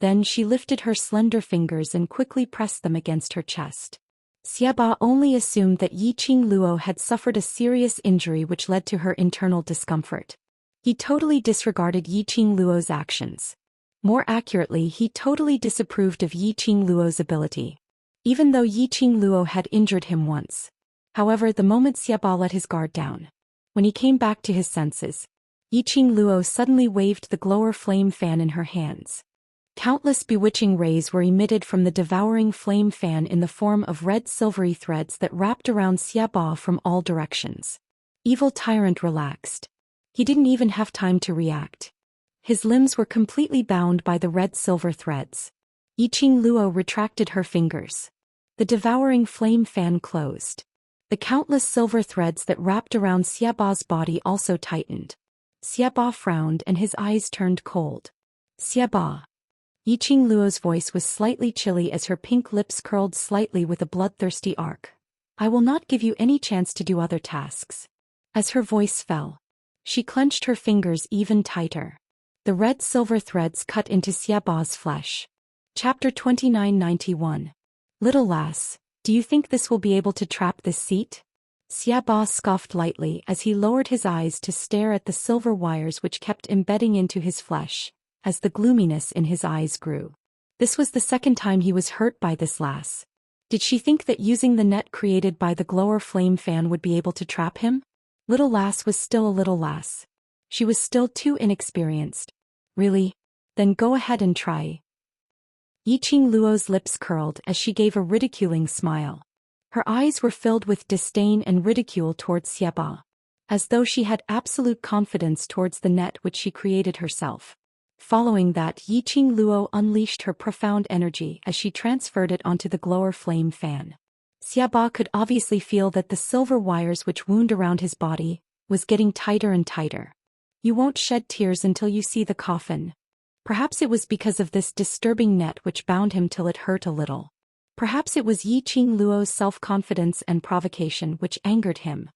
Speaker 1: Then she lifted her slender fingers and quickly pressed them against her chest. Xiaba only assumed that Yiqing Luo had suffered a serious injury which led to her internal discomfort. He totally disregarded Yiqing Luo's actions. More accurately, he totally disapproved of Yiqing Luo's ability. Even though Yiqing Luo had injured him once. However, the moment Xiaba let his guard down, when he came back to his senses, Yiqing Luo suddenly waved the glower flame fan in her hands. Countless bewitching rays were emitted from the devouring flame fan in the form of red silvery threads that wrapped around Xiaba from all directions. Evil tyrant relaxed. He didn't even have time to react. His limbs were completely bound by the red silver threads. Yiqing Luo retracted her fingers. The devouring flame fan closed. The countless silver threads that wrapped around Xiaba's body also tightened. Xiaba frowned and his eyes turned cold. Xiaba. Yiqing Luo's voice was slightly chilly as her pink lips curled slightly with a bloodthirsty arc. I will not give you any chance to do other tasks. As her voice fell, she clenched her fingers even tighter. The red silver threads cut into Xiaba's flesh. Chapter 2991. Little lass, do you think this will be able to trap this seat? Xiaba scoffed lightly as he lowered his eyes to stare at the silver wires which kept embedding into his flesh, as the gloominess in his eyes grew. This was the second time he was hurt by this lass. Did she think that using the net created by the glower flame fan would be able to trap him? Little lass was still a little lass. She was still too inexperienced. Really? Then go ahead and try. Yiqing Luo's lips curled as she gave a ridiculing smile. Her eyes were filled with disdain and ridicule towards Xiaba, as though she had absolute confidence towards the net which she created herself. Following that, Yiqing Luo unleashed her profound energy as she transferred it onto the glower flame fan. Xiaba could obviously feel that the silver wires which wound around his body was getting tighter and tighter. You won't shed tears until you see the coffin. Perhaps it was because of this disturbing net which bound him till it hurt a little. Perhaps it was Yiqing Luo's self-confidence and provocation which angered him.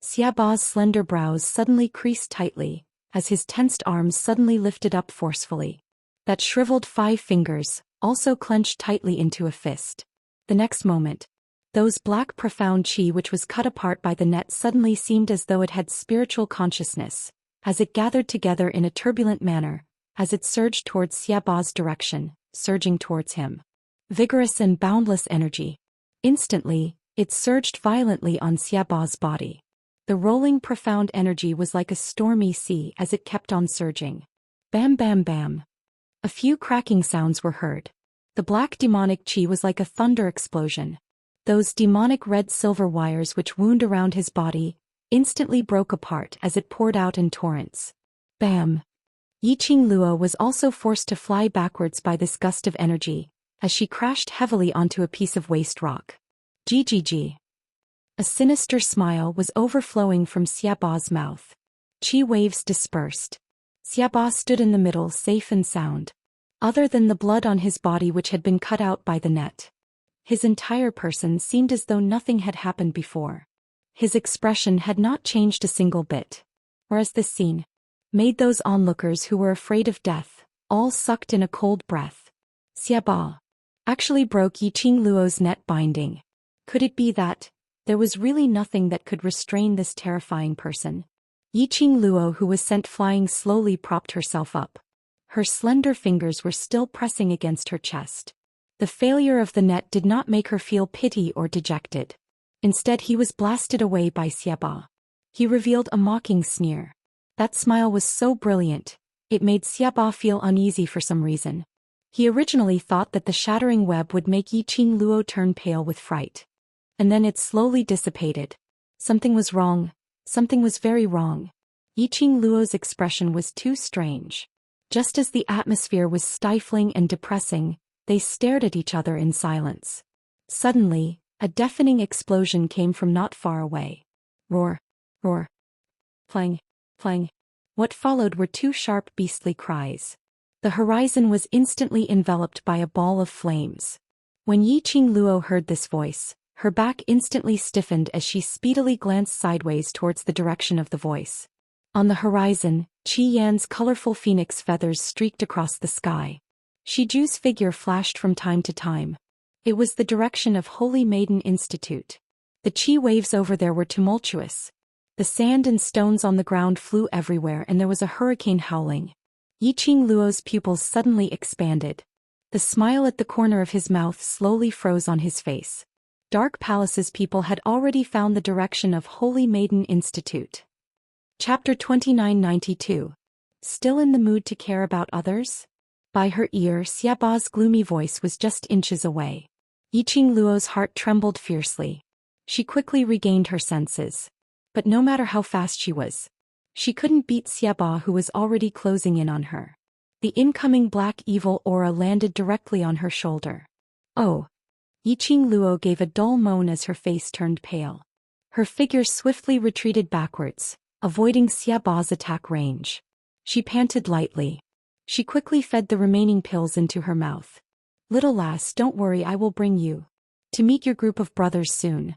Speaker 1: Xiaba's slender brows suddenly creased tightly, as his tensed arms suddenly lifted up forcefully. That shriveled 5 fingers also clenched tightly into a fist. The next moment, those black profound chi which was cut apart by the net suddenly seemed as though it had spiritual consciousness, as it gathered together in a turbulent manner, as it surged towards Xiaba's direction, surging towards him. Vigorous and boundless energy. Instantly, it surged violently on Xiaba's body. The rolling profound energy was like a stormy sea as it kept on surging. Bam bam bam. A few cracking sounds were heard. The black demonic chi was like a thunder explosion. Those demonic red silver wires which wound around his body instantly broke apart as it poured out in torrents. Bam. Yiqing Luo was also forced to fly backwards by this gust of energy, as she crashed heavily onto a piece of waste rock. GGG. A sinister smile was overflowing from Xiaba's mouth. Chi waves dispersed. Xiaba stood in the middle, safe and sound. Other than the blood on his body which had been cut out by the net, his entire person seemed as though nothing had happened before. His expression had not changed a single bit. Whereas this scene made those onlookers who were afraid of death all sucked in a cold breath. Xiaba actually broke Yiqing Luo's net binding. Could it be that there was really nothing that could restrain this terrifying person? Yiqing Luo, who was sent flying, slowly propped herself up. Her slender fingers were still pressing against her chest. The failure of the net did not make her feel pity or dejected. Instead, he was blasted away by Xiaba. He revealed a mocking sneer. That smile was so brilliant, it made Xiaba feel uneasy for some reason. He originally thought that the shattering web would make Yiqing Luo turn pale with fright. And then it slowly dissipated. Something was wrong. Something was very wrong. Yiqing Luo's expression was too strange. Just as the atmosphere was stifling and depressing, they stared at each other in silence. Suddenly, a deafening explosion came from not far away. Roar, roar. Clang, clang. What followed were two sharp beastly cries. The horizon was instantly enveloped by a ball of flames. When Yiqing Luo heard this voice, her back instantly stiffened as she speedily glanced sideways towards the direction of the voice. On the horizon, Qi Yan's colorful phoenix feathers streaked across the sky. Shiju's figure flashed from time to time. It was the direction of Holy Maiden Institute. The qi waves over there were tumultuous. The sand and stones on the ground flew everywhere, and there was a hurricane howling. Yiqing Luo's pupils suddenly expanded. The smile at the corner of his mouth slowly froze on his face. Dark Palace's people had already found the direction of Holy Maiden Institute. Chapter 2992. Still in the mood to care about others? By her ear, Xiaba's gloomy voice was just inches away. Yiqing Luo's heart trembled fiercely. She quickly regained her senses. But no matter how fast she couldn't beat Xiaba, who was already closing in on her. The incoming black evil aura landed directly on her shoulder. Oh! Yiqing Luo gave a dull moan as her face turned pale. Her figure swiftly retreated backwards, avoiding Xiaba's attack range. She panted lightly. She quickly fed the remaining pills into her mouth. Little lass, don't worry, I will bring you to meet your group of brothers soon.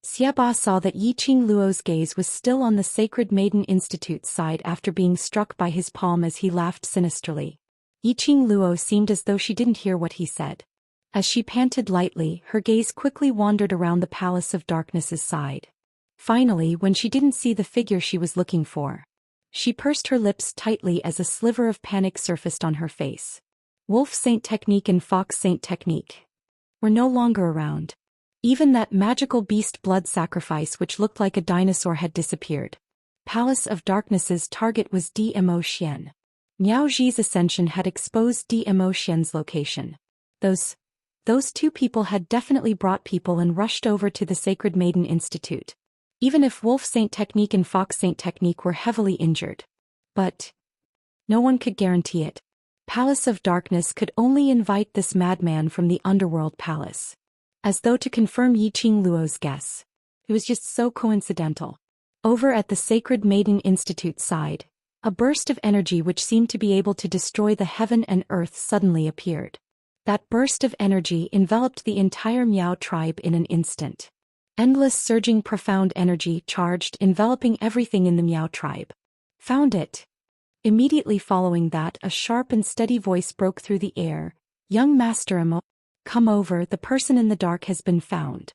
Speaker 1: Xiaba saw that Yiqing Luo's gaze was still on the Sacred Maiden Institute's side after being struck by his palm as he laughed sinisterly. Yiqing Luo seemed as though she didn't hear what he said. As she panted lightly, her gaze quickly wandered around the Palace of Darkness's side. Finally, when she didn't see the figure she was looking for, she pursed her lips tightly as a sliver of panic surfaced on her face. Wolf Saint Technique and Fox Saint Technique were no longer around. Even that magical beast blood sacrifice which looked like a dinosaur had disappeared. Palace of Darkness's target was Zhou Xian. Miao Zhi's ascension had exposed Zhou Xian's location. Those two people had definitely brought people and rushed over to the Sacred Maiden Institute. Even if Wolf Saint Technique and Fox Saint Technique were heavily injured. But no one could guarantee it. Palace of Darkness could only invite this madman from the Underworld Palace. As though to confirm Yiqing Luo's guess. It was just so coincidental. Over at the Sacred Maiden Institute's side, a burst of energy which seemed to be able to destroy the heaven and earth suddenly appeared. That burst of energy enveloped the entire Miao tribe in an instant. Endless surging profound energy charged, enveloping everything in the Miao tribe. Found it. Immediately following that, a sharp and steady voice broke through the air. Young Master Imo, come over, the person in the dark has been found.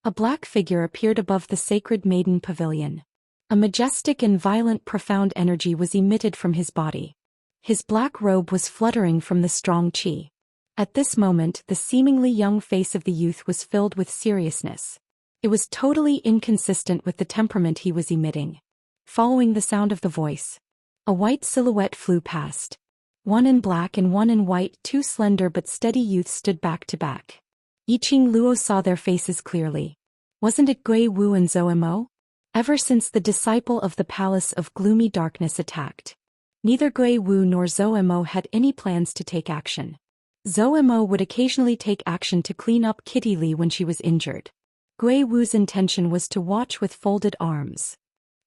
Speaker 1: A black figure appeared above the Sacred Maiden Pavilion. A majestic and violent profound energy was emitted from his body. His black robe was fluttering from the strong qi. At this moment, the seemingly young face of the youth was filled with seriousness. It was totally inconsistent with the temperament he was emitting. Following the sound of the voice, a white silhouette flew past. One in black and one in white, two slender but steady youths stood back to back. Yiqing Luo saw their faces clearly. Wasn't it Gui Wu and Zhou Mo? Ever since the disciple of the Palace of Gloomy Darkness attacked, neither Gui Wu nor Zhou Mo had any plans to take action. Zhou Mo would occasionally take action to clean up Kitty Li when she was injured. Gui Wu's intention was to watch with folded arms.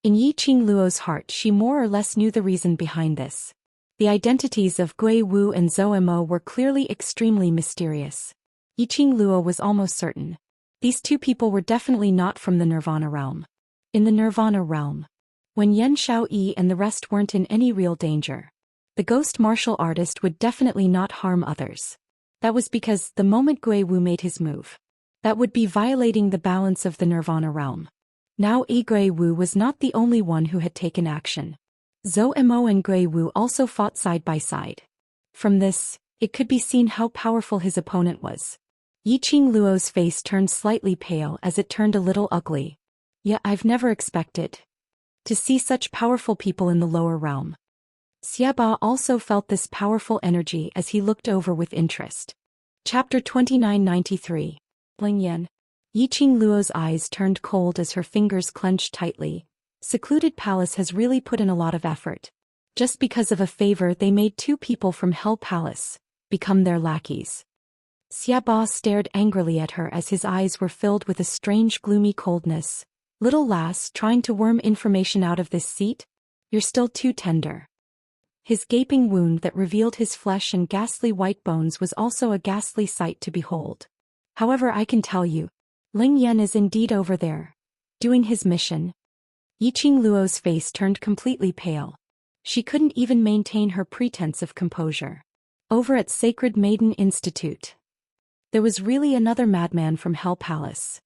Speaker 1: In Yiqing Luo's heart, she more or less knew the reason behind this. The identities of Gui Wu and Zhou Mo were clearly extremely mysterious. Yiqing Luo was almost certain. These two people were definitely not from the Nirvana realm. In the Nirvana realm, when Yan Xiaoyi and the rest weren't in any real danger, the ghost martial artist would definitely not harm others. That was because the moment Gui Wu made his move, that would be violating the balance of the Nirvana realm. Now Gui Wu was not the only one who had taken action. Zhou Mo and Gui Wu also fought side by side. From this, it could be seen how powerful his opponent was. Yiqing Luo's face turned slightly pale as it turned a little ugly. Yeah, I've never expected to see such powerful people in the lower realm. Xiaba also felt this powerful energy as he looked over with interest. Chapter 2993. Ling Yan. Yiqing Luo's eyes turned cold as her fingers clenched tightly. Secluded Palace has really put in a lot of effort. Just because of a favor they made two people from Hell Palace become their lackeys. Xiaba stared angrily at her as his eyes were filled with a strange gloomy coldness. Little lass, trying to worm information out of this seat? You're still too tender. His gaping wound that revealed his flesh and ghastly white bones was also a ghastly sight to behold. However, I can tell you, Ling Yan is indeed over there, doing his mission. Yiqing Luo's face turned completely pale. She couldn't even maintain her pretense of composure. Over at Sacred Maiden Institute, there was really another madman from Hell Palace.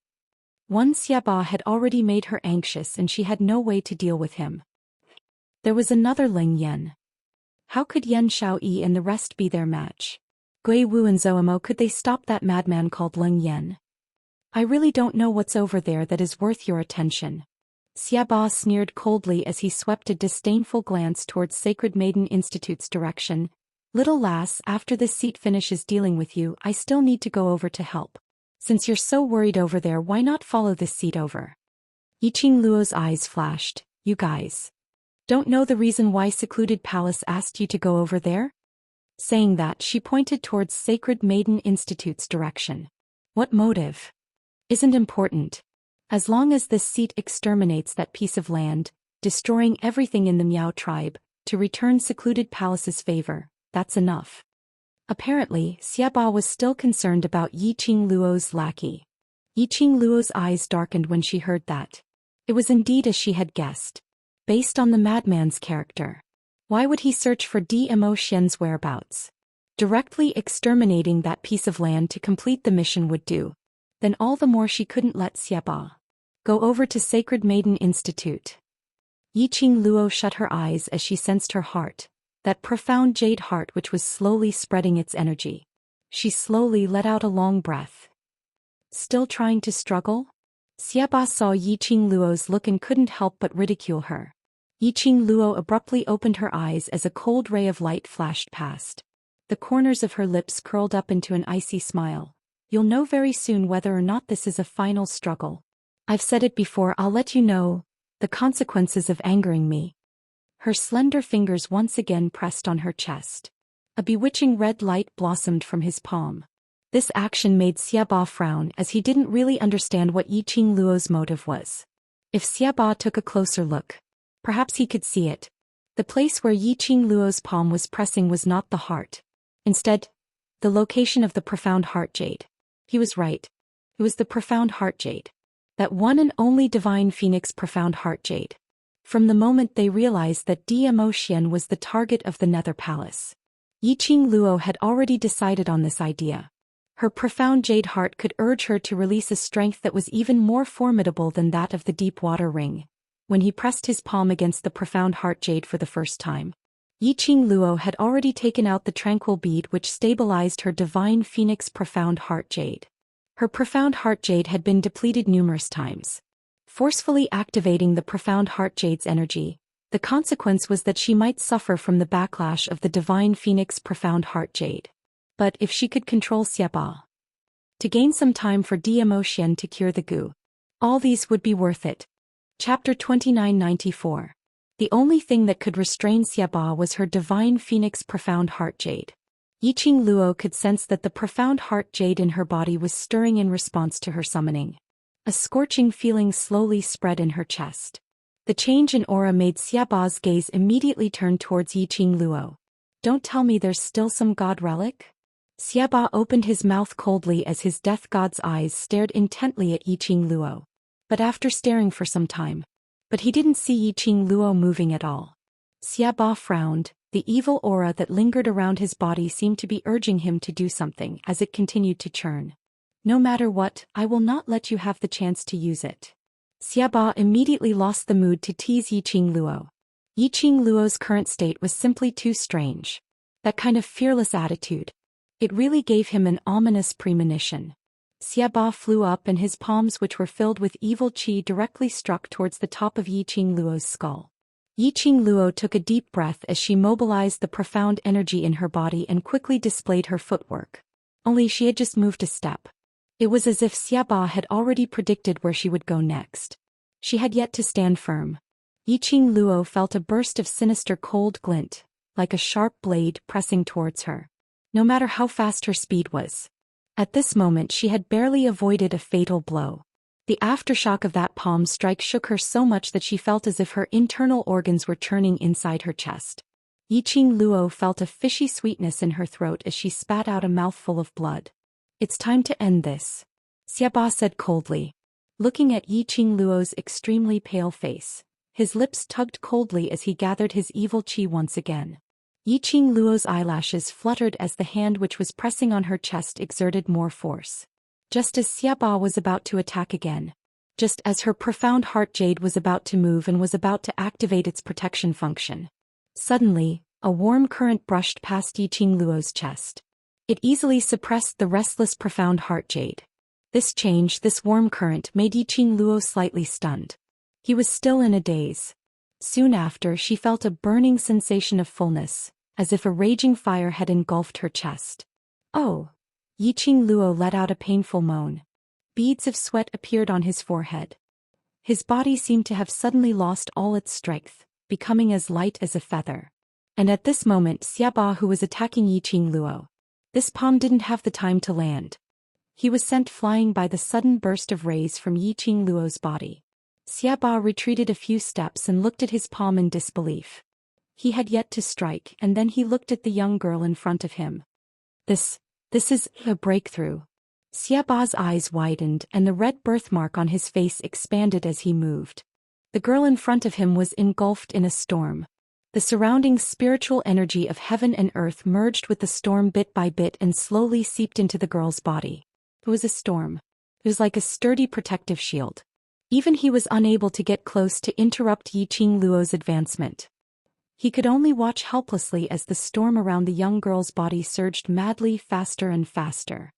Speaker 1: One Xiaba had already made her anxious and she had no way to deal with him. There was another Ling Yan. How could Yan Xiaoyi and the rest be their match? Gui Wu and Zhou Mo, could they stop that madman called Ling Yan? I really don't know what's over there that is worth your attention. Xiaba sneered coldly as he swept a disdainful glance towards Sacred Maiden Institute's direction. Little lass, after this seat finishes dealing with you, I still need to go over to help. Since you're so worried over there, why not follow this seat over? Yiqing Luo's eyes flashed. You guys don't know the reason why Secluded Palace asked you to go over there? Saying that, she pointed towards Sacred Maiden Institute's direction. What motive? Isn't important. As long as this seat exterminates that piece of land, destroying everything in the Miao tribe, to return Secluded Palace's favor, that's enough. Apparently, Xiaba was still concerned about Yiqing Luo's lackey. Yiqing Luo's eyes darkened when she heard that. It was indeed as she had guessed. Based on the madman's character, why would he search for Dmo Xian's whereabouts? Directly exterminating that piece of land to complete the mission would do. Then all the more she couldn't let Xiaba go over to Sacred Maiden Institute. Yiqing Luo shut her eyes as she sensed her heart, that profound jade heart which was slowly spreading its energy. She slowly let out a long breath. Still trying to struggle? Xiaba saw Yiqing Luo's look and couldn't help but ridicule her. Yiqing Luo abruptly opened her eyes as a cold ray of light flashed past. The corners of her lips curled up into an icy smile. You'll know very soon whether or not this is a final struggle. I've said it before, I'll let you know the consequences of angering me. Her slender fingers once again pressed on her chest. A bewitching red light blossomed from his palm. This action made Xiaba frown as he didn't really understand what Yiqing Luo's motive was. If Xiaba took a closer look, perhaps he could see it. The place where Yiqing Luo's palm was pressing was not the heart. Instead, the location of the profound heart jade. He was right. It was the profound heart jade. That one and only divine phoenix profound heart jade. From the moment they realized that Dmo Xian was the target of the Nether Palace, Yiqing Luo had already decided on this idea. Her profound jade heart could urge her to release a strength that was even more formidable than that of the deep water ring. When he pressed his palm against the profound heart jade for the first time, Yiqing Luo had already taken out the tranquil bead which stabilized her divine phoenix profound heart jade. Her profound heart jade had been depleted numerous times. Forcefully activating the profound heart jade's energy, the consequence was that she might suffer from the backlash of the divine phoenix profound heart jade. But if she could control Xiaba to gain some time for Dmo Xian to cure the goo, all these would be worth it. Chapter 2994. The only thing that could restrain Xiaba was her divine phoenix profound heart jade. Yiqing Luo could sense that the profound heart jade in her body was stirring in response to her summoning. A scorching feeling slowly spread in her chest. The change in aura made Xiaba's gaze immediately turn towards Yiqing Luo. Don't tell me there's still some god relic? Xiaba opened his mouth coldly as his death god's eyes stared intently at Yiqing Luo. But after staring for some time, he didn't see Yiqing Luo moving at all. Xiaba frowned. The evil aura that lingered around his body seemed to be urging him to do something as it continued to churn. No matter what, I will not let you have the chance to use it. Xiaba immediately lost the mood to tease Yiqing Luo. Yiqing Luo's current state was simply too strange. That kind of fearless attitude. It really gave him an ominous premonition. Xiaba flew up and his palms, which were filled with evil qi, directly struck towards the top of Yiqing Luo's skull. Yiqing Luo took a deep breath as she mobilized the profound energy in her body and quickly displayed her footwork. Only she had just moved a step. It was as if Xiaba had already predicted where she would go next. She had yet to stand firm. Yiqing Luo felt a burst of sinister cold glint, like a sharp blade pressing towards her. No matter how fast her speed was. At this moment she had barely avoided a fatal blow. The aftershock of that palm strike shook her so much that she felt as if her internal organs were churning inside her chest. Yiqing Luo felt a fishy sweetness in her throat as she spat out a mouthful of blood. It's time to end this, Xiaba said coldly. Looking at Yiqing Luo's extremely pale face, his lips tugged coldly as he gathered his evil qi once again. Yiqing Luo's eyelashes fluttered as the hand which was pressing on her chest exerted more force. Just as Xiaba was about to attack again. Just as her profound heart jade was about to move and was about to activate its protection function. Suddenly, a warm current brushed past Yiqing Luo's chest. It easily suppressed the restless profound heart jade. This change, this warm current, made Yiqing Luo slightly stunned. He was still in a daze. Soon after, she felt a burning sensation of fullness, as if a raging fire had engulfed her chest. Oh! Yiqing Luo let out a painful moan. Beads of sweat appeared on his forehead. His body seemed to have suddenly lost all its strength, becoming as light as a feather. And at this moment Xiaba, who was attacking Yiqing Luo. This palm didn't have the time to land. He was sent flying by the sudden burst of rays from Yiqing Luo's body. Xiaba retreated a few steps and looked at his palm in disbelief. He had yet to strike, and then he looked at the young girl in front of him. This is a breakthrough. Xiaba's eyes widened and the red birthmark on his face expanded as he moved. The girl in front of him was engulfed in a storm. The surrounding spiritual energy of heaven and earth merged with the storm bit by bit and slowly seeped into the girl's body. It was a storm. It was like a sturdy protective shield. Even he was unable to get close to interrupt Yiqing Luo's advancement. He could only watch helplessly as the storm around the young girl's body surged madly faster and faster.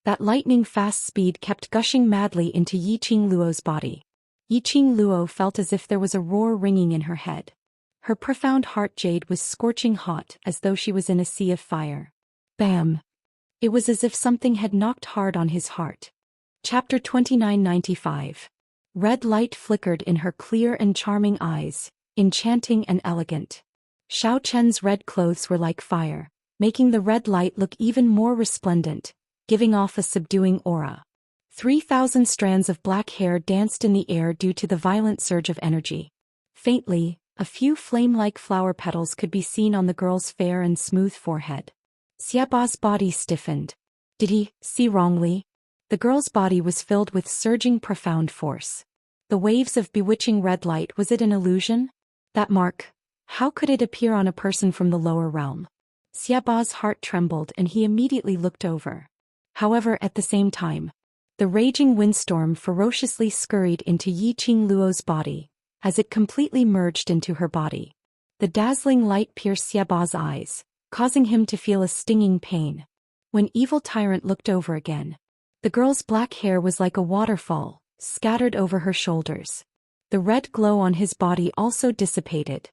Speaker 1: That lightning-fast speed kept gushing madly into Yiqing Luo's body. Yiqing Luo felt as if there was a roar ringing in her head. Her profound heart jade was scorching hot as though she was in a sea of fire. Bam! It was as if something had knocked hard on his heart. Chapter 2995. Red light flickered in her clear and charming eyes, enchanting and elegant. Xiao Chen's red clothes were like fire, making the red light look even more resplendent, giving off a subduing aura. 3,000 strands of black hair danced in the air due to the violent surge of energy. Faintly, a few flame-like flower petals could be seen on the girl's fair and smooth forehead. Xiaba's body stiffened. Did he see wrongly? The girl's body was filled with surging profound force. The waves of bewitching red light, was it an illusion? That mark, how could it appear on a person from the lower realm? Xiaba's heart trembled and he immediately looked over. However, at the same time, the raging windstorm ferociously scurried into Yiqing Luo's body, as it completely merged into her body. The dazzling light pierced Xiaba's eyes, causing him to feel a stinging pain. When Evil Tyrant looked over again, the girl's black hair was like a waterfall, scattered over her shoulders. The red glow on his body also dissipated.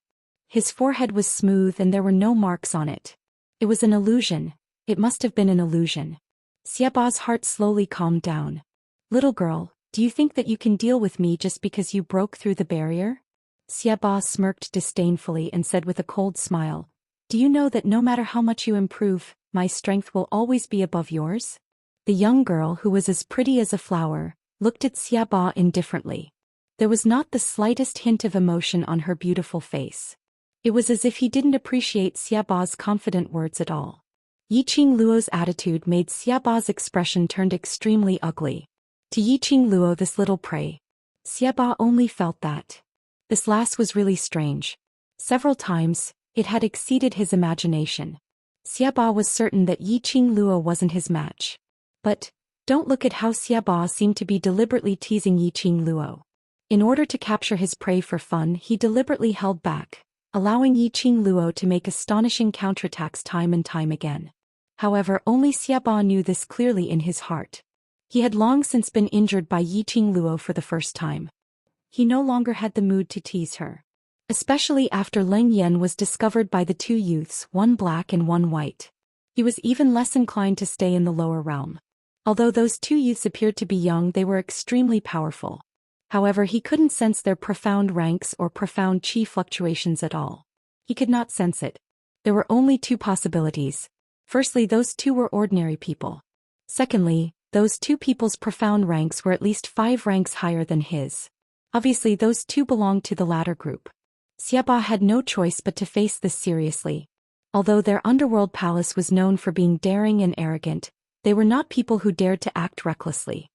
Speaker 1: His forehead was smooth and there were no marks on it. It was an illusion. It must have been an illusion. Xiaba's heart slowly calmed down. Little girl, do you think that you can deal with me just because you broke through the barrier? Xiaba smirked disdainfully and said with a cold smile, do you know that no matter how much you improve, my strength will always be above yours? The young girl, who was as pretty as a flower, looked at Xiaba indifferently. There was not the slightest hint of emotion on her beautiful face. It was as if he didn't appreciate Xiaba's confident words at all. Yiqing Luo's attitude made Xiaba's expression turned extremely ugly. To Yiqing Luo, this little prey. Xiaba only felt that this lass was really strange. Several times, it had exceeded his imagination. Xiaba was certain that Yiqing Luo wasn't his match. But, don't look at how Xiaba seemed to be deliberately teasing Yiqing Luo. In order to capture his prey for fun, he deliberately held back, allowing Yiqing Luo to make astonishing counterattacks time and time again. However, only Xiaba knew this clearly in his heart. He had long since been injured by Yiqing Luo for the first time. He no longer had the mood to tease her. Especially after Leng Yan was discovered by the two youths, one black and one white. He was even less inclined to stay in the lower realm. Although those two youths appeared to be young, they were extremely powerful. However, he couldn't sense their profound ranks or profound chi fluctuations at all. He could not sense it. There were only two possibilities. Firstly, those two were ordinary people. Secondly, those two people's profound ranks were at least 5 ranks higher than his. Obviously, those two belonged to the latter group. Xiaba had no choice but to face this seriously. Although their underworld palace was known for being daring and arrogant, they were not people who dared to act recklessly.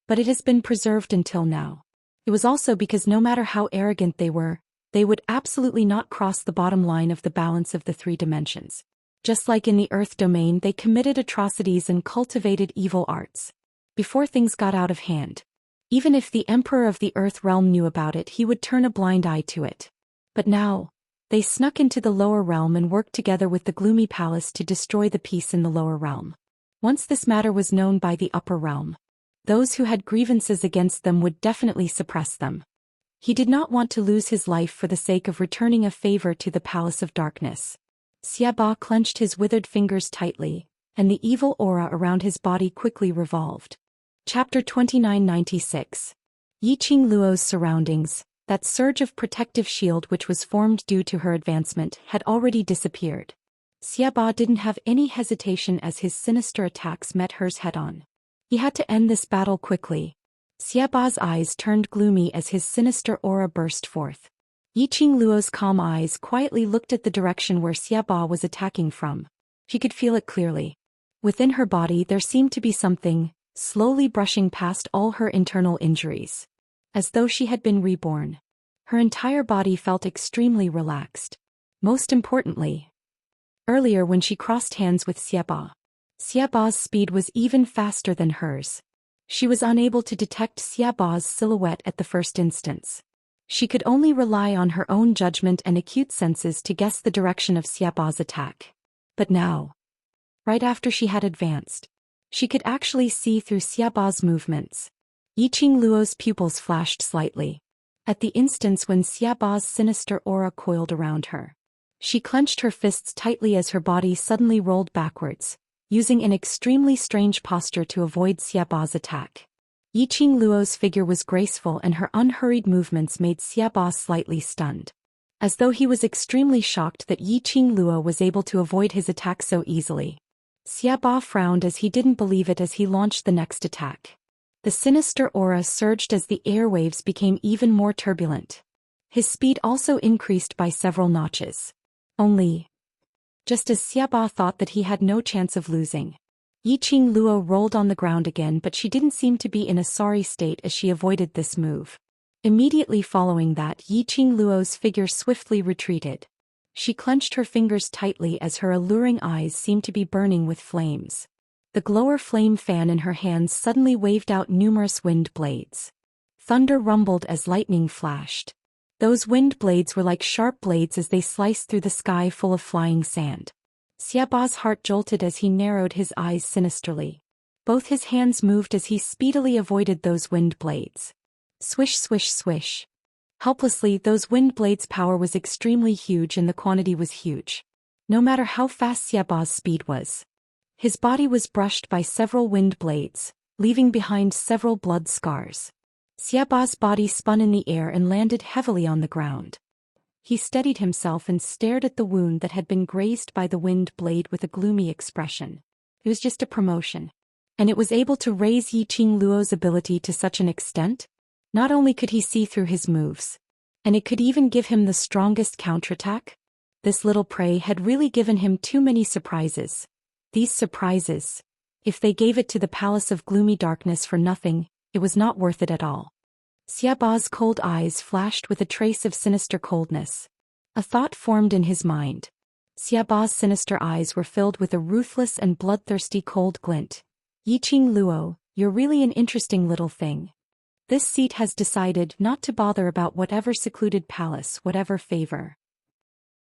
Speaker 1: But it has been preserved until now. It was also because no matter how arrogant they were, they would absolutely not cross the bottom line of the balance of the 3 dimensions. Just like in the Earth domain, they committed atrocities and cultivated evil arts. Before things got out of hand. Even if the Emperor of the Earth realm knew about it, he would turn a blind eye to it. But now, they snuck into the lower realm and worked together with the gloomy palace to destroy the peace in the lower realm. Once this matter was known by the upper realm, those who had grievances against them would definitely suppress them. He did not want to lose his life for the sake of returning a favor to the Palace of Darkness. Xiaba clenched his withered fingers tightly, and the evil aura around his body quickly revolved. Chapter 2996. Yiqing Luo's surroundings. That surge of protective shield which was formed due to her advancement had already disappeared. Xiaba didn't have any hesitation as his sinister attacks met hers head-on. He had to end this battle quickly. Xiaba's eyes turned gloomy as his sinister aura burst forth. Yiqing Luo's calm eyes quietly looked at the direction where Xiaba was attacking from. She could feel it clearly. Within her body there seemed to be something, slowly brushing past all her internal injuries. As though she had been reborn. Her entire body felt extremely relaxed. Most importantly, earlier when she crossed hands with Xiaba's speed was even faster than hers. She was unable to detect Xiaba's silhouette at the first instance. She could only rely on her own judgment and acute senses to guess the direction of Xiaba's attack. But now, right after she had advanced, she could actually see through Xiaba's movements. Yiqing Luo's pupils flashed slightly. At the instance when Xiaba's sinister aura coiled around her. She clenched her fists tightly as her body suddenly rolled backwards, using an extremely strange posture to avoid Xiaba's attack. Yiqing Luo's figure was graceful and her unhurried movements made Xiaba slightly stunned. As though he was extremely shocked that Yiqing Luo was able to avoid his attack so easily. Xiaba frowned as he didn't believe it as he launched the next attack. The sinister aura surged as the airwaves became even more turbulent. His speed also increased by several notches. Only, just as Xiaba thought that he had no chance of losing, Yiqing Luo rolled on the ground again, but she didn't seem to be in a sorry state as she avoided this move. Immediately following that, Yiqing Luo's figure swiftly retreated. She clenched her fingers tightly as her alluring eyes seemed to be burning with flames. The glower flame fan in her hands suddenly waved out numerous wind blades. Thunder rumbled as lightning flashed. Those wind blades were like sharp blades as they sliced through the sky full of flying sand. Xiaba's heart jolted as he narrowed his eyes sinisterly. Both his hands moved as he speedily avoided those wind blades. Swish, swish, swish. Helplessly, those wind blades' power was extremely huge and the quantity was huge. No matter how fast Xiaba's speed was. His body was brushed by several wind blades, leaving behind several blood scars. Xiaba's body spun in the air and landed heavily on the ground. He steadied himself and stared at the wound that had been grazed by the wind blade with a gloomy expression. It was just a promotion. And it was able to raise Yiqing Luo's ability to such an extent? Not only could he see through his moves, and it could even give him the strongest counterattack? This little prey had really given him too many surprises. These surprises. If they gave it to the palace of gloomy darkness for nothing, it was not worth it at all. Xiaoba's cold eyes flashed with a trace of sinister coldness. A thought formed in his mind. Xiaoba's sinister eyes were filled with a ruthless and bloodthirsty cold glint. Yiqing Luo, you're really an interesting little thing. This seat has decided not to bother about whatever secluded palace, whatever favor.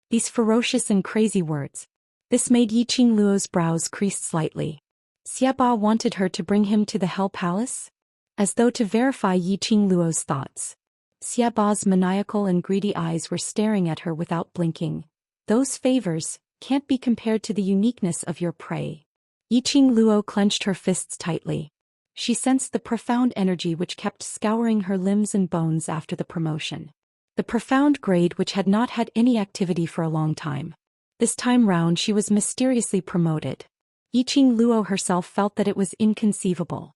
Speaker 1: These ferocious and crazy words. This made Yiqing Luo's brows crease slightly. Xiaoba wanted her to bring him to the Hell Palace? As though to verify Yiqing Luo's thoughts. Xiaoba's maniacal and greedy eyes were staring at her without blinking. Those favors can't be compared to the uniqueness of your prey. Yiqing Luo clenched her fists tightly. She sensed the profound energy which kept scouring her limbs and bones after the promotion. The profound grade which had not had any activity for a long time. This time round she was mysteriously promoted. Yiqing Luo herself felt that it was inconceivable.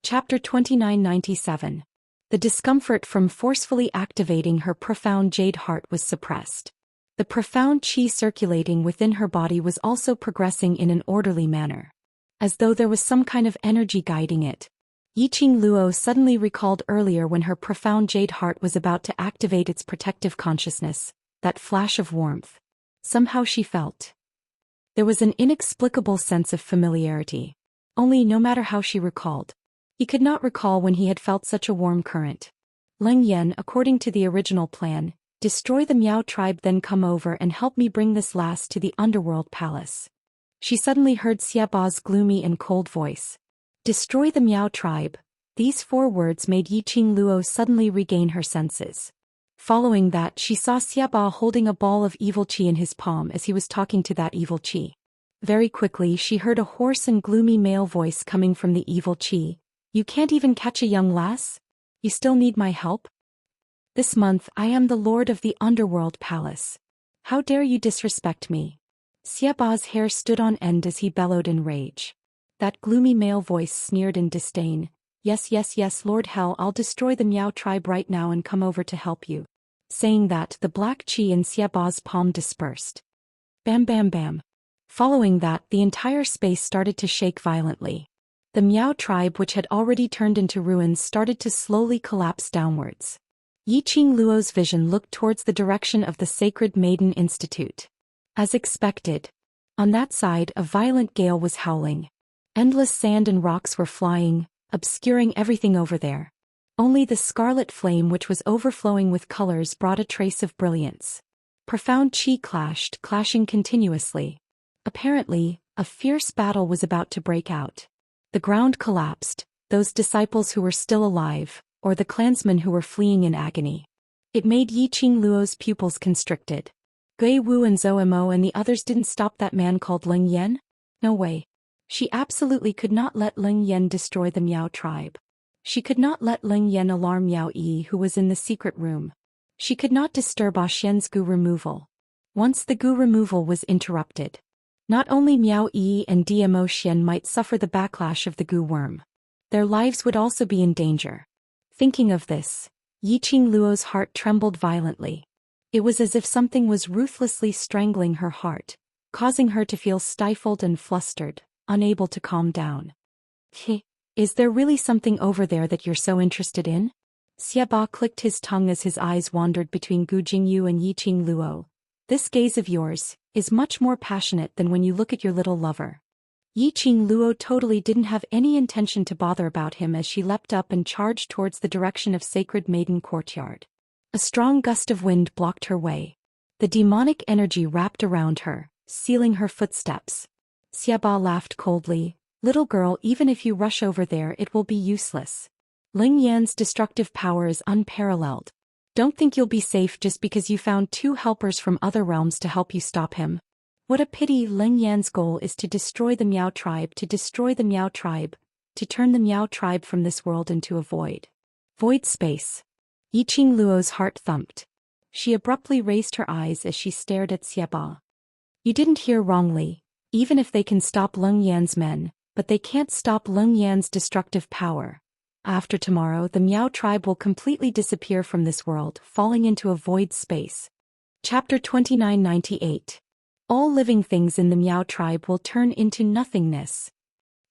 Speaker 1: Chapter 2997. The discomfort from forcefully activating her profound jade heart was suppressed. The profound qi circulating within her body was also progressing in an orderly manner. As though there was some kind of energy guiding it. Yiqing Luo suddenly recalled earlier when her profound jade heart was about to activate its protective consciousness, that flash of warmth. Somehow she felt. There was an inexplicable sense of familiarity. Only no matter how she recalled. He could not recall when he had felt such a warm current. Leng Yan, according to the original plan, destroy the Miao tribe, then come over and help me bring this last to the underworld palace. She suddenly heard Xiaoba's gloomy and cold voice. Destroy the Miao tribe. These 4 words made Yiqing Luo suddenly regain her senses. Following that, she saw Xiaoba holding a ball of evil qi in his palm as he was talking to that evil qi. Very quickly she heard a hoarse and gloomy male voice coming from the evil qi. You can't even catch a young lass? You still need my help? This month I am the lord of the underworld palace. How dare you disrespect me? Xiaoba's hair stood on end as he bellowed in rage. That gloomy male voice sneered in disdain. Yes, yes, yes, Lord Hell, I'll destroy the Miao tribe right now and come over to help you. Saying that, the black qi in Xiaoba's palm dispersed. Bam, bam, bam. Following that, the entire space started to shake violently. The Miao tribe, which had already turned into ruins, started to slowly collapse downwards. Yiqing Luo's vision looked towards the direction of the Sacred Maiden Institute. As expected. On that side, a violent gale was howling. Endless sand and rocks were flying, obscuring everything over there. Only the scarlet flame, which was overflowing with colors, brought a trace of brilliance. Profound qi clashed, clashing continuously. Apparently, a fierce battle was about to break out. The ground collapsed, those disciples who were still alive, or the clansmen who were fleeing in agony. It made Yiqing Luo's pupils constricted. Gui Wu and Zhou Mo and the others didn't stop that man called Leng Yan? No way. She absolutely could not let Leng Yan destroy the Miao tribe. She could not let Leng Yan alarm Miao Yi, who was in the secret room. She could not disturb Xian's gu removal. Once the gu removal was interrupted, not only Miao Yi and Dmo Xian might suffer the backlash of the gu worm. Their lives would also be in danger. Thinking of this, Yiqing Luo's heart trembled violently. It was as if something was ruthlessly strangling her heart, causing her to feel stifled and flustered, unable to calm down. Is there really something over there that you're so interested in? Xiaoba clicked his tongue as his eyes wandered between Gu Jingyu and Yiqing Luo. This gaze of yours is much more passionate than when you look at your little lover. Yiqing Luo totally didn't have any intention to bother about him as she leapt up and charged towards the direction of Sacred Maiden Courtyard. A strong gust of wind blocked her way. The demonic energy wrapped around her, sealing her footsteps. Xiaoba laughed coldly. Little girl, even if you rush over there, it will be useless. Leng Yan's destructive power is unparalleled. Don't think you'll be safe just because you found 2 helpers from other realms to help you stop him. What a pity. Leng Yan's goal is to destroy the Miao tribe, to turn the Miao tribe from this world into a void. Void space. Yiqing Luo's heart thumped. She abruptly raised her eyes as she stared at Xiaoba. You didn't hear wrongly. Even if they can stop Leng Yan's men, but they can't stop Leng Yan's destructive power. After tomorrow, the Miao tribe will completely disappear from this world, falling into a void space. Chapter 2998. All living things in the Miao tribe will turn into nothingness.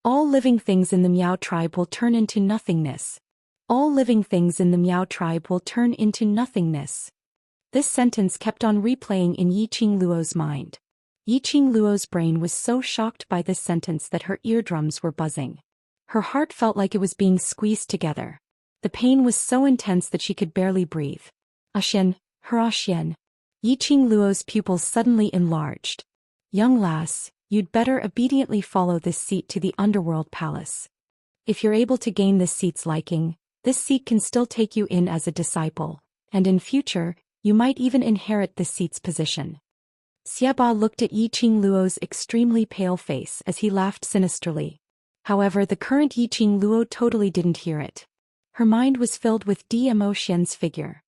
Speaker 1: All living things in the Miao tribe will turn into nothingness. All living things in the Miao tribe will turn into nothingness. This sentence kept on replaying in Yiqing Luo's mind. Yiqing Luo's brain was so shocked by this sentence that her eardrums were buzzing. Her heart felt like it was being squeezed together. The pain was so intense that she could barely breathe. Xian, her Xian. Yiqing Luo's pupils suddenly enlarged. Young lass, you'd better obediently follow this seat to the underworld palace. If you're able to gain this seat's liking, this seat can still take you in as a disciple, and in future, you might even inherit this seat's position. Xiaba looked at Yiqing Luo's extremely pale face as he laughed sinisterly. However, the current Yiqing Luo totally didn't hear it. Her mind was filled with Dmo Xian's figure.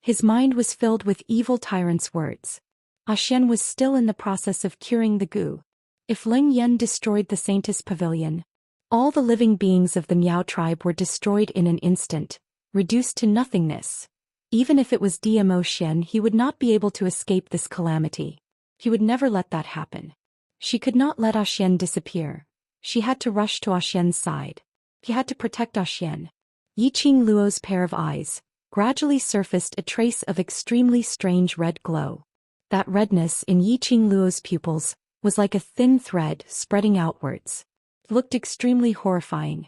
Speaker 1: His mind was filled with evil tyrant's words. Xian was still in the process of curing the goo. If Ling Yan destroyed the Saintess Pavilion, all the living beings of the Miao tribe were destroyed in an instant, reduced to nothingness. Even if it was Dmo Xian, he would not be able to escape this calamity. He would never let that happen. She could not let Xian disappear. She had to rush to Xian's side. He had to protect Xian. Yiqing Luo's pair of eyes gradually surfaced a trace of extremely strange red glow. That redness in Yiqing Luo's pupils was like a thin thread spreading outwards. It looked extremely horrifying.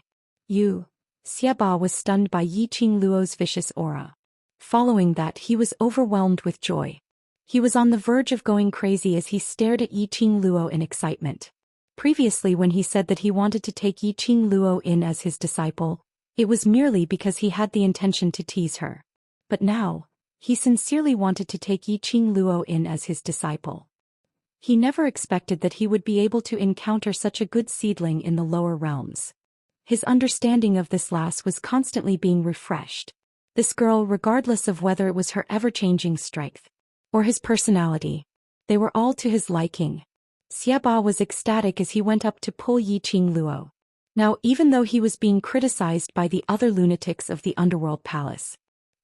Speaker 1: Xiaba was stunned by Yiqing Luo's vicious aura. Following that, he was overwhelmed with joy. He was on the verge of going crazy as he stared at Yiqing Luo in excitement. Previously, when he said that he wanted to take Yiqing Luo in as his disciple, it was merely because he had the intention to tease her. But now, he sincerely wanted to take Yiqing Luo in as his disciple. He never expected that he would be able to encounter such a good seedling in the lower realms. His understanding of this lass was constantly being refreshed. This girl, regardless of whether it was her ever-changing strength or his personality, they were all to his liking. Xiaba was ecstatic as he went up to pull Yiqing Luo. Now, even though he was being criticized by the other lunatics of the underworld palace,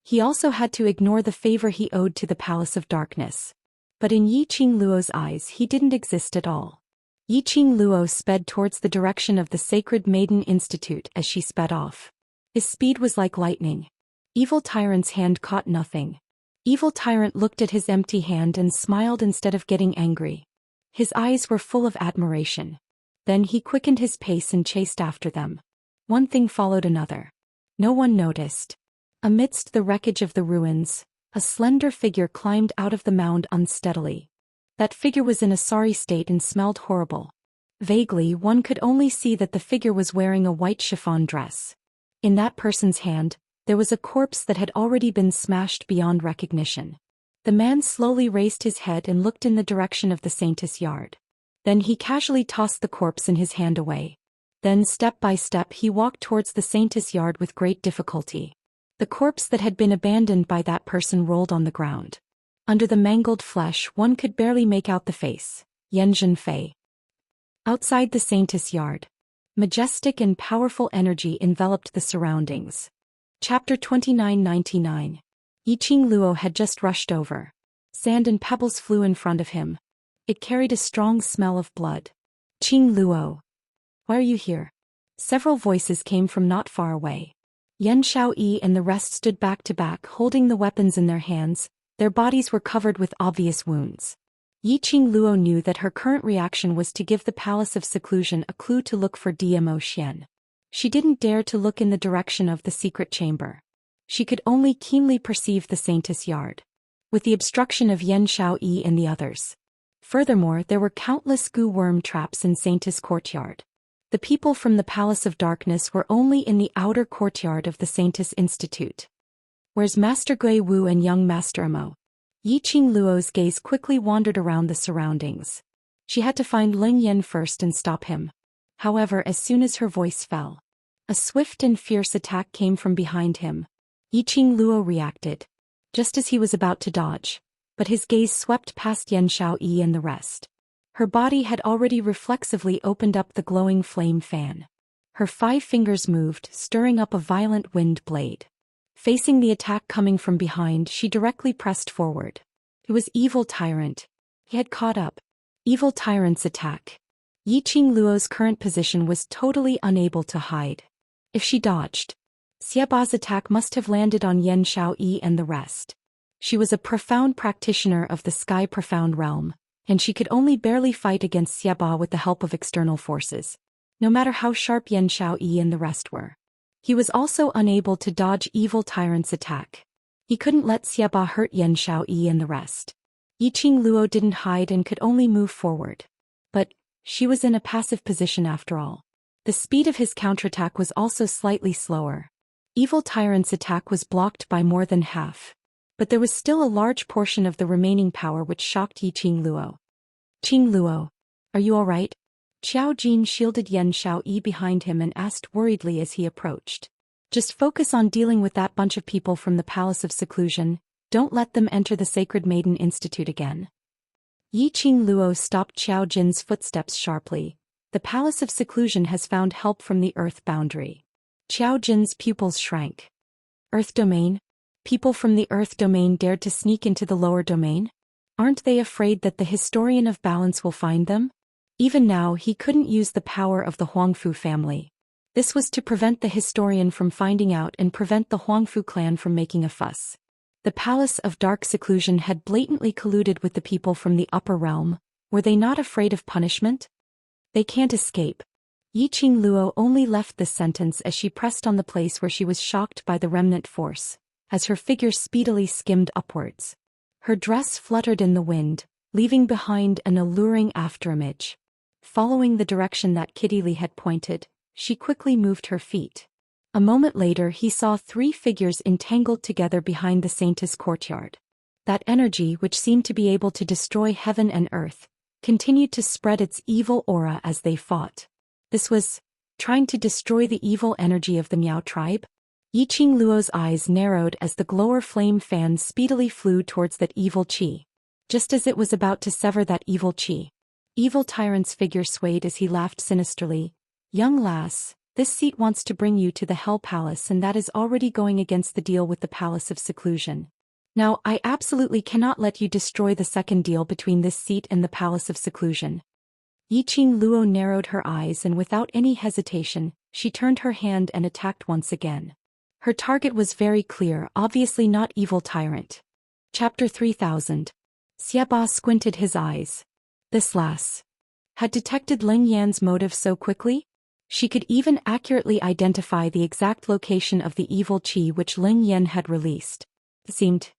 Speaker 1: he also had to ignore the favor he owed to the Palace of Darkness. But in Yiqing Luo's eyes, he didn't exist at all. Yiqing Luo sped towards the direction of the Sacred Maiden Institute as she sped off. His speed was like lightning. Evil Tyrant's hand caught nothing. Evil Tyrant looked at his empty hand and smiled instead of getting angry. His eyes were full of admiration. Then he quickened his pace and chased after them. One thing followed another. No one noticed. Amidst the wreckage of the ruins, a slender figure climbed out of the mound unsteadily. That figure was in a sorry state and smelled horrible. Vaguely, one could only see that the figure was wearing a white chiffon dress. In that person's hand, there was a corpse that had already been smashed beyond recognition. The man slowly raised his head and looked in the direction of the Saintess yard. Then he casually tossed the corpse in his hand away. Then step by step he walked towards the Saintess yard with great difficulty. The corpse that had been abandoned by that person rolled on the ground. Under the mangled flesh one could barely make out the face, Yan Zhenfei. Outside the Saintess yard, majestic and powerful energy enveloped the surroundings. Chapter 2999. Yiqing Luo had just rushed over. Sand and pebbles flew in front of him. It carried a strong smell of blood. Qing Luo. Why are you here? Several voices came from not far away. Yan Xiaoyi and the rest stood back to back holding the weapons in their hands. Their bodies were covered with obvious wounds. Yiqing Luo knew that her current reaction was to give the Palace of Seclusion a clue to look for Dmo Xian. She didn't dare to look in the direction of the secret chamber. She could only keenly perceive the Saintess yard, with the obstruction of Yan Xiaoyi and the others. Furthermore, there were countless goo worm traps in Saintess courtyard. The people from the Palace of Darkness were only in the outer courtyard of the Saintess Institute. Where's Master Gui Wu and young Master Amo? Yiqing Luo's gaze quickly wandered around the surroundings. She had to find Ling Yan first and stop him. However, as soon as her voice fell, a swift and fierce attack came from behind him. Yiqing Luo reacted, just as he was about to dodge, but his gaze swept past Yan Xiaoyi and the rest. Her body had already reflexively opened up the glowing flame fan. Her 5 fingers moved, stirring up a violent wind blade. Facing the attack coming from behind, she directly pressed forward. It was Evil Tyrant. He had caught up. Evil Tyrant's attack. Yiqing Luo's current position was totally unable to hide. If she dodged, Xiaba's attack must have landed on Yan Xiaoyi and the rest. She was a profound practitioner of the Sky Profound realm, and she could only barely fight against Xiaba with the help of external forces, no matter how sharp Yan Xiaoyi and the rest were. He was also unable to dodge Evil Tyrant's attack. He couldn't let Xiaba hurt Yan Xiaoyi and the rest. Yiqing Luo didn't hide and could only move forward. But she was in a passive position after all. The speed of his counterattack was also slightly slower. Evil Tyrant's attack was blocked by more than half. But there was still a large portion of the remaining power which shocked Yiqing Luo. "Qing Luo, are you all right?" Qiao Jin shielded Yan Xiaoyi behind him and asked worriedly as he approached. "Just focus on dealing with that bunch of people from the Palace of Seclusion. Don't let them enter the Sacred Maiden Institute again." Yiqing Luo stopped Qiao Jin's footsteps sharply. "The Palace of Seclusion has found help from the Earth boundary." Qiao Jin's pupils shrank. "Earth domain? People from the Earth domain dared to sneak into the lower domain? Aren't they afraid that the Historian of Balance will find them?" Even now he couldn't use the power of the Huangfu family. This was to prevent the Historian from finding out and prevent the Huangfu clan from making a fuss. The Palace of Dark Seclusion had blatantly colluded with the people from the upper realm. Were they not afraid of punishment? "They can't escape." Yiqing Luo only left this sentence as she pressed on the place where she was shocked by the remnant force, as her figure speedily skimmed upwards. Her dress fluttered in the wind, leaving behind an alluring afterimage. Following the direction that Kitty Lee had pointed, she quickly moved her feet. A moment later he saw 3 figures entangled together behind the Saintess courtyard. That energy, which seemed to be able to destroy heaven and earth, continued to spread its evil aura as they fought. This was trying to destroy the evil energy of the Miao tribe? Yiqing Luo's eyes narrowed as the glower flame fan speedily flew towards that evil qi. Just as it was about to sever that evil qi, Evil Tyrant's figure swayed as he laughed sinisterly. "Young lass, this seat wants to bring you to the Hell Palace, and that is already going against the deal with the Palace of Seclusion. Now I absolutely cannot let you destroy the second deal between this seat and the Palace of Seclusion." Yiqing Luo narrowed her eyes and without any hesitation, she turned her hand and attacked once again. Her target was very clear, obviously not Evil Tyrant. Chapter 3000. Xiaba squinted his eyes. This lass had detected Ling Yan's motive so quickly? She could even accurately identify the exact location of the evil qi which Ling Yan had released. It seemed.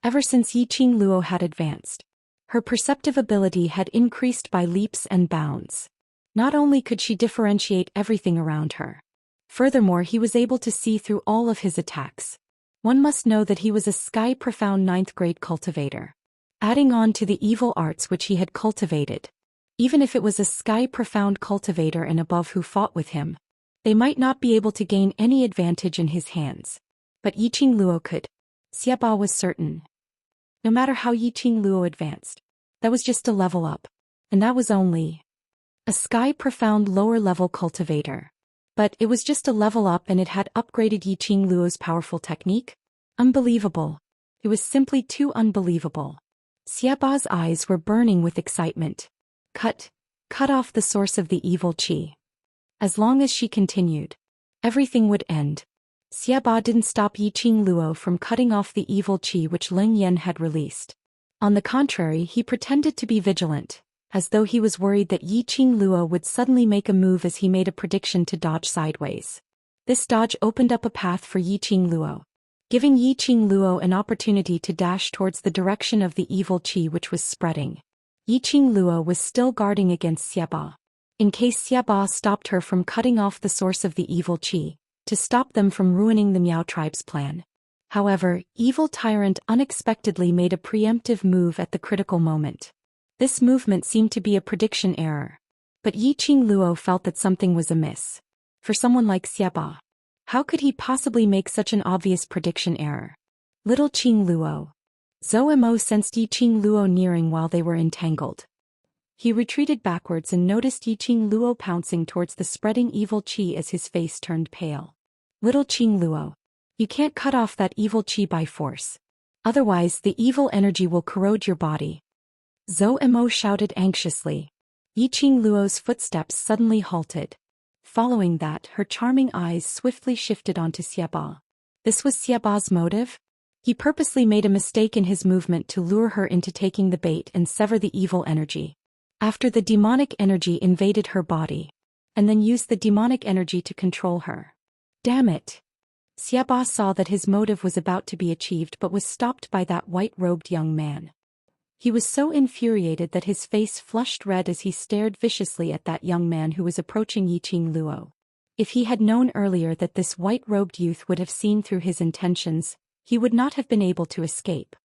Speaker 1: Ever since Yiqing Luo had advanced, her perceptive ability had increased by leaps and bounds. Not only could she differentiate everything around her, furthermore he was able to see through all of his attacks. One must know that he was a Sky Profound 9th grade cultivator. Adding on to the evil arts which he had cultivated. Even if it was a Sky Profound cultivator and above who fought with him, they might not be able to gain any advantage in his hands. But Yiqing Luo could. Xiaba was certain. No matter how Yiqing Luo advanced, that was just a level up. And that was only a Sky Profound lower-level cultivator. But it was just a level up and it had upgraded Yiqing Luo's powerful technique? Unbelievable. It was simply too unbelievable. Xiaba's eyes were burning with excitement. Cut off the source of the evil qi. As long as she continued, everything would end. Xiaba didn't stop Yiqing Luo from cutting off the evil qi which Ling Yan had released. On the contrary, he pretended to be vigilant, as though he was worried that Yiqing Luo would suddenly make a move as he made a prediction to dodge sideways. This dodge opened up a path for Yiqing Luo, giving Yiqing Luo an opportunity to dash towards the direction of the evil qi which was spreading. Yiqing Luo was still guarding against Xiaba. In case Xiaba stopped her from cutting off the source of the evil qi, to stop them from ruining the Miao tribe's plan. However, Evil Tyrant unexpectedly made a preemptive move at the critical moment. This movement seemed to be a prediction error. But Yiqing Luo felt that something was amiss. For someone like Xiaba, how could he possibly make such an obvious prediction error? Little Qing Luo. Zhou Mo sensed Yiqing Luo nearing while they were entangled. He retreated backwards and noticed Yiqing Luo pouncing towards the spreading evil qi as his face turned pale. Little Qing Luo. You can't cut off that evil qi by force. Otherwise the evil energy will corrode your body. Zhou Xian shouted anxiously. Yiqing Luo's footsteps suddenly halted. Following that, her charming eyes swiftly shifted onto Xiaba. This was Xiaba's motive? He purposely made a mistake in his movement to lure her into taking the bait and sever the evil energy. After the demonic energy invaded her body, and then used the demonic energy to control her. Damn it! Xiaba saw that his motive was about to be achieved but was stopped by that white-robed young man. He was so infuriated that his face flushed red as he stared viciously at that young man who was approaching Yiqing Luo. If he had known earlier that this white-robed youth would have seen through his intentions, he would not have been able to escape.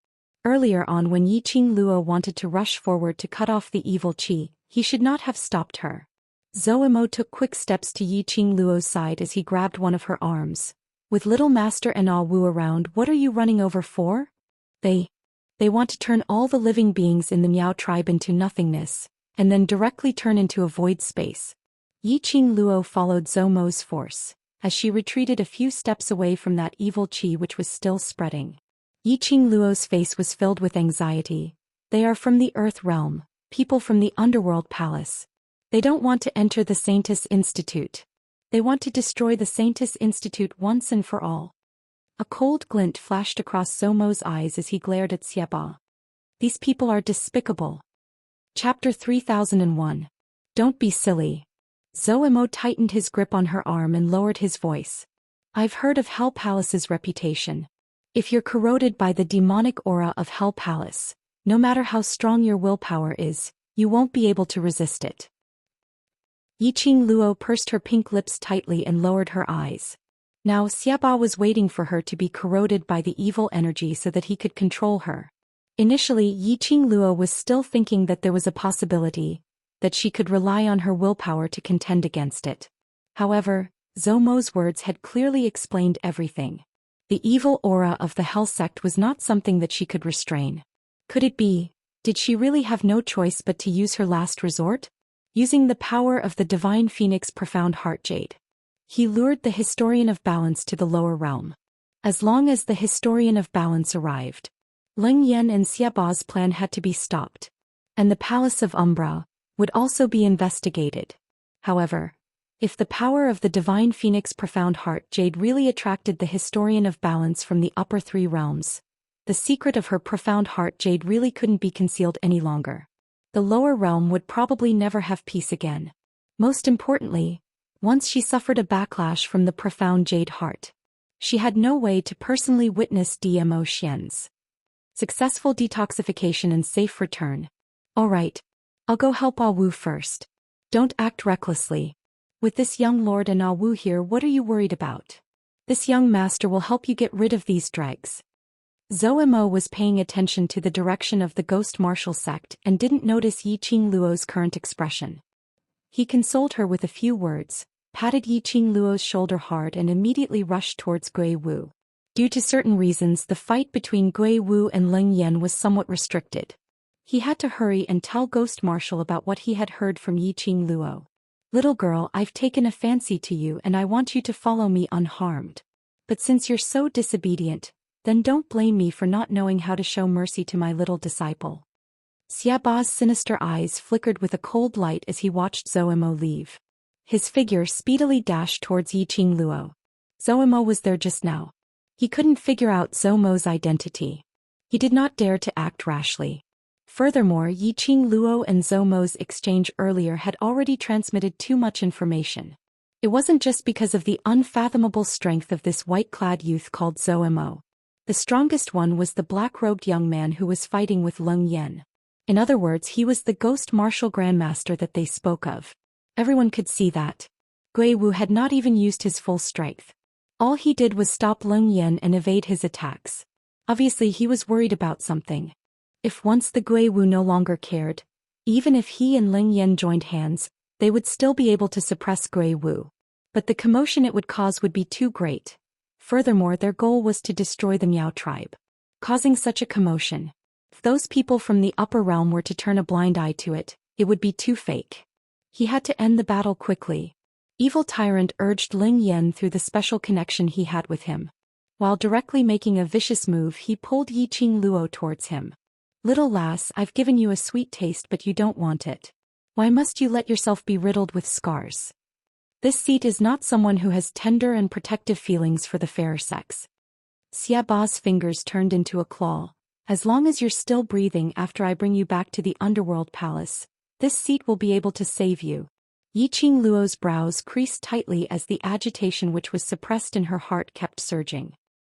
Speaker 1: Earlier on, when Yiqing Luo wanted to rush forward to cut off the evil qi, he should not have stopped her. Zhou Xian took quick steps to Yiqing Luo's side as he grabbed one of her arms. With little Master and Ah Wu around, what are you running over for? They want to turn all the living beings in the Miao tribe into nothingness, and then directly turn into a void space. Yiqing Luo followed Zhou Mo's force, as she retreated a few steps away from that evil qi which was still spreading. Yiqing Luo's face was filled with anxiety. They are from the Earth realm, people from the Underworld Palace. They don't want to enter the Saintis Institute. They want to destroy the Saintis Institute once and for all. A cold glint flashed across Zhou Mo's eyes as he glared at Xiaba. These people are despicable. Chapter 3001. Don't be silly. Zhou Xian tightened his grip on her arm and lowered his voice. I've heard of Hell Palace's reputation. If you're corroded by the demonic aura of Hell Palace, no matter how strong your willpower is, you won't be able to resist it. Yiqing Luo pursed her pink lips tightly and lowered her eyes. Now Xiaba was waiting for her to be corroded by the evil energy so that he could control her. Initially, Yiqing Luo was still thinking that there was a possibility that she could rely on her willpower to contend against it. However, Zhou Mo's words had clearly explained everything. The evil aura of the Hell sect was not something that she could restrain. Could it be? Did she really have no choice but to use her last resort? Using the power of the Divine Phoenix Profound Heart Jade. He lured the Historian of Balance to the lower realm. As long as the Historian of Balance arrived, Leng Yan and Xiaba's plan had to be stopped. And the Palace of Umbra would also be investigated. However, if the power of the Divine Phoenix Profound Heart Jade really attracted the Historian of Balance from the upper three realms, the secret of her Profound Heart Jade really couldn't be concealed any longer. The lower realm would probably never have peace again. Most importantly, once she suffered a backlash from the Profound Jade Heart, she had no way to personally witness Zhou Xian's successful detoxification and safe return. Alright, I'll go help Ah Wu first. Don't act recklessly. With this young lord and Ah Wu here, what are you worried about? This young master will help you get rid of these dregs. Zhou Xian was paying attention to the direction of the Ghost Martial sect and didn't notice Yiqing Luo's current expression. He consoled her with a few words, patted Yiqing Luo's shoulder hard and immediately rushed towards Gui Wu. Due to certain reasons, the fight between Gui Wu and Leng Yan was somewhat restricted. He had to hurry and tell Ghost Martial about what he had heard from Yiqing Luo. Little girl, I've taken a fancy to you and I want you to follow me unharmed. But since you're so disobedient, then don't blame me for not knowing how to show mercy to my little disciple. Xiaba's sinister eyes flickered with a cold light as he watched Zhou Xian leave. His figure speedily dashed towards Yiqing Luo. Zhou Xian was there just now. He couldn't figure out Zhou Mo's identity. He did not dare to act rashly. Furthermore, Yiqing Luo and Zhou Mo's exchange earlier had already transmitted too much information. It wasn't just because of the unfathomable strength of this white-clad youth called Zhou Xian. The strongest one was the black-robed young man who was fighting with Leng Yan. In other words, he was the Ghost Martial Grandmaster that they spoke of. Everyone could see that. Gui Wu had not even used his full strength. All he did was stop Leng Yan and evade his attacks. Obviously he was worried about something. If once the Gui Wu no longer cared, even if he and Leng Yan joined hands, they would still be able to suppress Gui Wu. But the commotion it would cause would be too great. Furthermore, their goal was to destroy the Miao tribe. Causing such a commotion, if those people from the upper realm were to turn a blind eye to it, it would be too fake. He had to end the battle quickly. Evil Tyrant urged Leng Yan through the special connection he had with him. While directly making a vicious move, he pulled Yiqing Luo towards him. Little lass, I've given you a sweet taste but you don't want it. Why must you let yourself be riddled with scars? This seat is not someone who has tender and protective feelings for the fairer sex. Xiaba's fingers turned into a claw. As long as you're still breathing after I bring you back to the underworld palace, this seat will be able to save you. Yiqing Luo's brows creased tightly as the agitation which was suppressed in her heart kept surging.